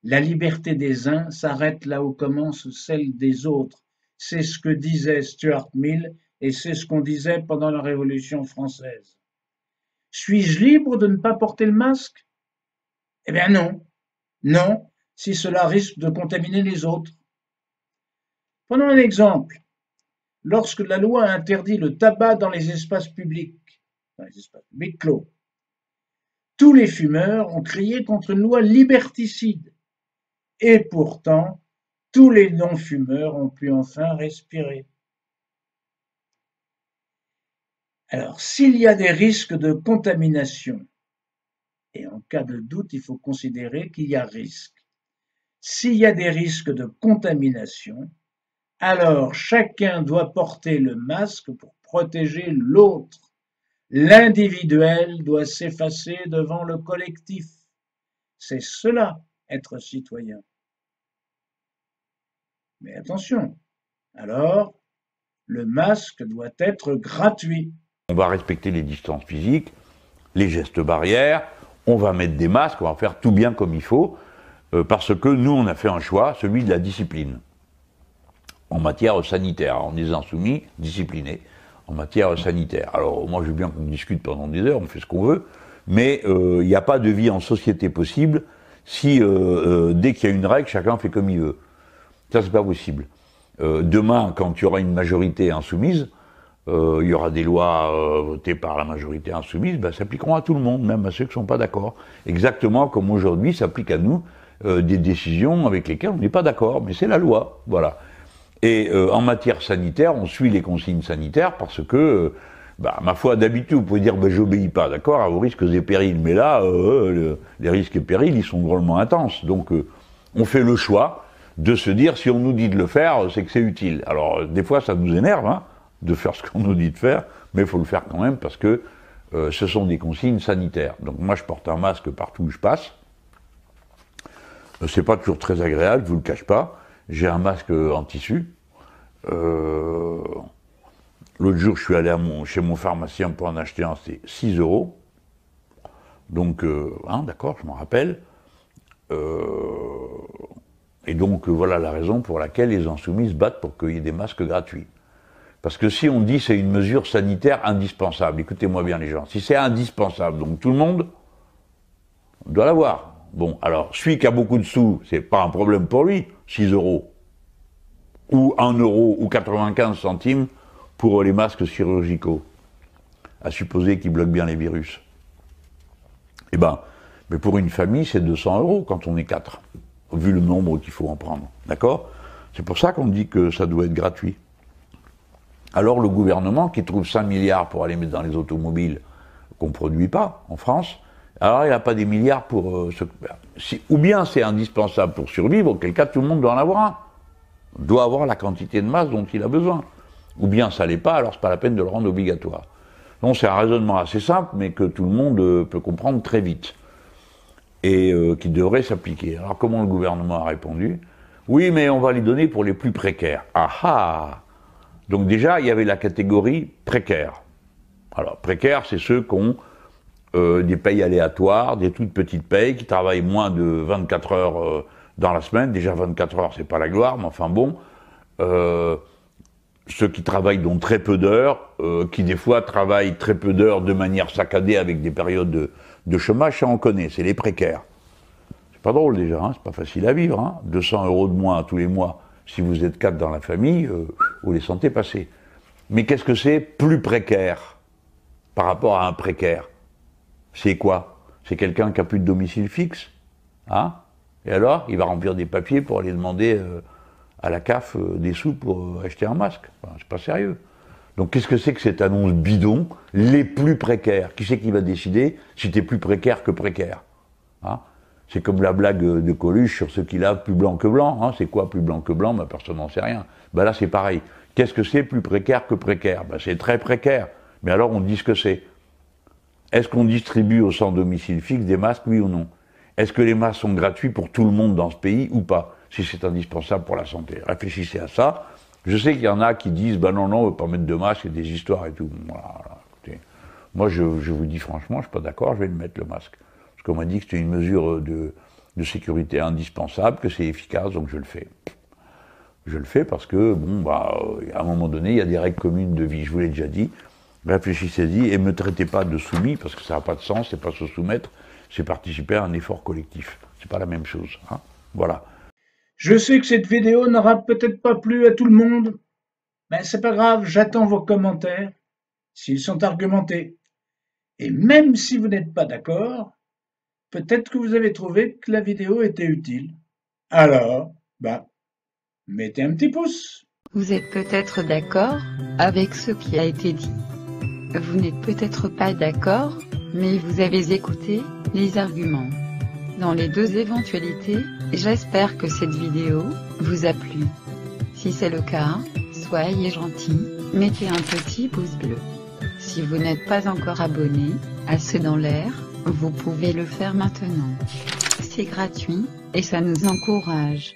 La liberté des uns s'arrête là où commence celle des autres. C'est ce que disait Stuart Mill et c'est ce qu'on disait pendant la Révolution française. Suis-je libre de ne pas porter le masque? Eh bien non. Non, si cela risque de contaminer les autres. Prenons un exemple. Lorsque la loi interdit le tabac dans les espaces publics clos, tous les fumeurs ont crié contre une loi liberticide. Et pourtant, tous les non-fumeurs ont pu enfin respirer. Alors, s'il y a des risques de contamination Et en cas de doute, il faut considérer qu'il y a risque. S'il y a des risques de contamination, alors chacun doit porter le masque pour protéger l'autre. L'individuel doit s'effacer devant le collectif. C'est cela, être citoyen. Mais attention, alors, le masque doit être gratuit. On va respecter les distances physiques, les gestes barrières, on va mettre des masques, on va faire tout bien comme il faut, parce que nous, on a fait un choix, celui de la discipline. En matière sanitaire, on est insoumis, disciplinés, en matière sanitaire. Alors, moi, je veux bien qu'on discute pendant des heures, on fait ce qu'on veut, mais il n'y a pas de vie en société possible si, dès qu'il y a une règle, chacun fait comme il veut. Ça, c'est pas possible. Demain, quand il y aura une majorité insoumise, il y aura des lois votées par la majorité insoumise, ben, s'appliqueront à tout le monde, même à ceux qui ne sont pas d'accord. Exactement comme aujourd'hui s'appliquent à nous des décisions avec lesquelles on n'est pas d'accord, mais c'est la loi, voilà. Et en matière sanitaire, on suit les consignes sanitaires parce que, ma foi, d'habitude, vous pouvez dire, j'obéis pas, d'accord, à vos risques et périls, mais là, les risques et périls, ils sont drôlement intenses. Donc, on fait le choix de se dire, si on nous dit de le faire, c'est que c'est utile. Alors, des fois, ça nous énerve, hein, de faire ce qu'on nous dit de faire, mais il faut le faire quand même parce que ce sont des consignes sanitaires. Donc, moi, je porte un masque partout où je passe. C'est pas toujours très agréable, je vous le cache pas. J'ai un masque en tissu. L'autre jour, je suis allé chez mon pharmacien pour en acheter un, c'est 6 €. Donc, d'accord, je m'en rappelle. Et donc, voilà la raison pour laquelle les insoumis se battent pour qu'il y ait des masques gratuits. Parce que si on dit c'est une mesure sanitaire indispensable, écoutez-moi bien les gens, si c'est indispensable, donc tout le monde doit l'avoir. Bon, alors, celui qui a beaucoup de sous, c'est pas un problème pour lui, 6 €. Ou 1 € ou 95 centimes pour les masques chirurgicaux, à supposer qu'ils bloquent bien les virus. Eh ben, mais pour une famille, c'est 200 € quand on est 4, vu le nombre qu'il faut en prendre, d'accord? C'est pour ça qu'on dit que ça doit être gratuit. Alors le gouvernement, qui trouve 5 milliards pour aller mettre dans les automobiles qu'on ne produit pas en France, alors il n'a pas des milliards pour ou bien c'est indispensable pour survivre, auquel cas tout le monde doit en avoir un. Doit avoir la quantité de masse dont il a besoin. Ou bien ça l'est pas, alors c'est pas la peine de le rendre obligatoire. Donc c'est un raisonnement assez simple, mais que tout le monde peut comprendre très vite. Et qui devrait s'appliquer. Alors comment le gouvernement a répondu? Oui, mais on va les donner pour les plus précaires. Ah ah! Donc déjà, il y avait la catégorie précaire. Alors précaire, c'est ceux qui ont des payes aléatoires, des toutes petites payes, qui travaillent moins de 24 heures dans la semaine. Déjà 24 heures, c'est pas la gloire, mais enfin bon. Ceux qui travaillent dont très peu d'heures, qui des fois travaillent très peu d'heures de manière saccadée avec des périodes de chômage, ça on connaît, c'est les précaires. C'est pas drôle déjà, hein, c'est pas facile à vivre, hein. 200 € de moins tous les mois, si vous êtes 4 dans la famille, vous les sentez passer. Mais qu'est-ce que c'est plus précaire par rapport à un précaire? C'est quoi? C'est quelqu'un qui a plus de domicile fixe, hein? Et alors, il va remplir des papiers pour aller demander à la CAF des sous pour acheter un masque. Enfin, c'est pas sérieux. Donc qu'est-ce que c'est que cette annonce bidon? Les plus précaires. Qui c'est qui va décider si t'es plus précaire que précaire, hein? C'est comme la blague de Coluche sur ceux qui lavent plus blanc que blanc. Hein? C'est quoi plus blanc que blanc? Ben, personne n'en sait rien. Ben là c'est pareil. Qu'est-ce que c'est plus précaire que précaire? Ben, c'est très précaire. Mais alors on dit ce que c'est. Est-ce qu'on distribue aux sans domicile fixe des masques, oui ou non? Est-ce que les masques sont gratuits pour tout le monde dans ce pays ou pas? Si c'est indispensable pour la santé. Réfléchissez à ça. Je sais qu'il y en a qui disent, ben non, on ne veut pas mettre de masque, et des histoires et tout. Voilà, écoutez. Moi, je vous dis franchement, je suis pas d'accord, je vais le mettre le masque. Parce qu'on m'a dit que c'était une mesure de sécurité indispensable, que c'est efficace, donc je le fais. Je le fais parce que, à un moment donné, il y a des règles communes de vie, je vous l'ai déjà dit. Réfléchissez-y et ne me traitez pas de soumis, parce que ça n'a pas de sens, c'est pas se soumettre, c'est participer à un effort collectif. C'est pas la même chose, hein. Voilà. Je sais que cette vidéo n'aura peut-être pas plu à tout le monde, mais c'est pas grave, j'attends vos commentaires, s'ils sont argumentés. Et même si vous n'êtes pas d'accord, peut-être que vous avez trouvé que la vidéo était utile. Alors, mettez un petit pouce. Vous êtes peut-être d'accord avec ce qui a été dit. Vous n'êtes peut-être pas d'accord, Mais vous avez écouté les arguments. Dans les deux éventualités, j'espère que cette vidéo vous a plu. Si c'est le cas, soyez gentils, mettez un petit pouce bleu. Si vous n'êtes pas encore abonné à C'est dans l'air, vous pouvez le faire maintenant. C'est gratuit, et ça nous encourage.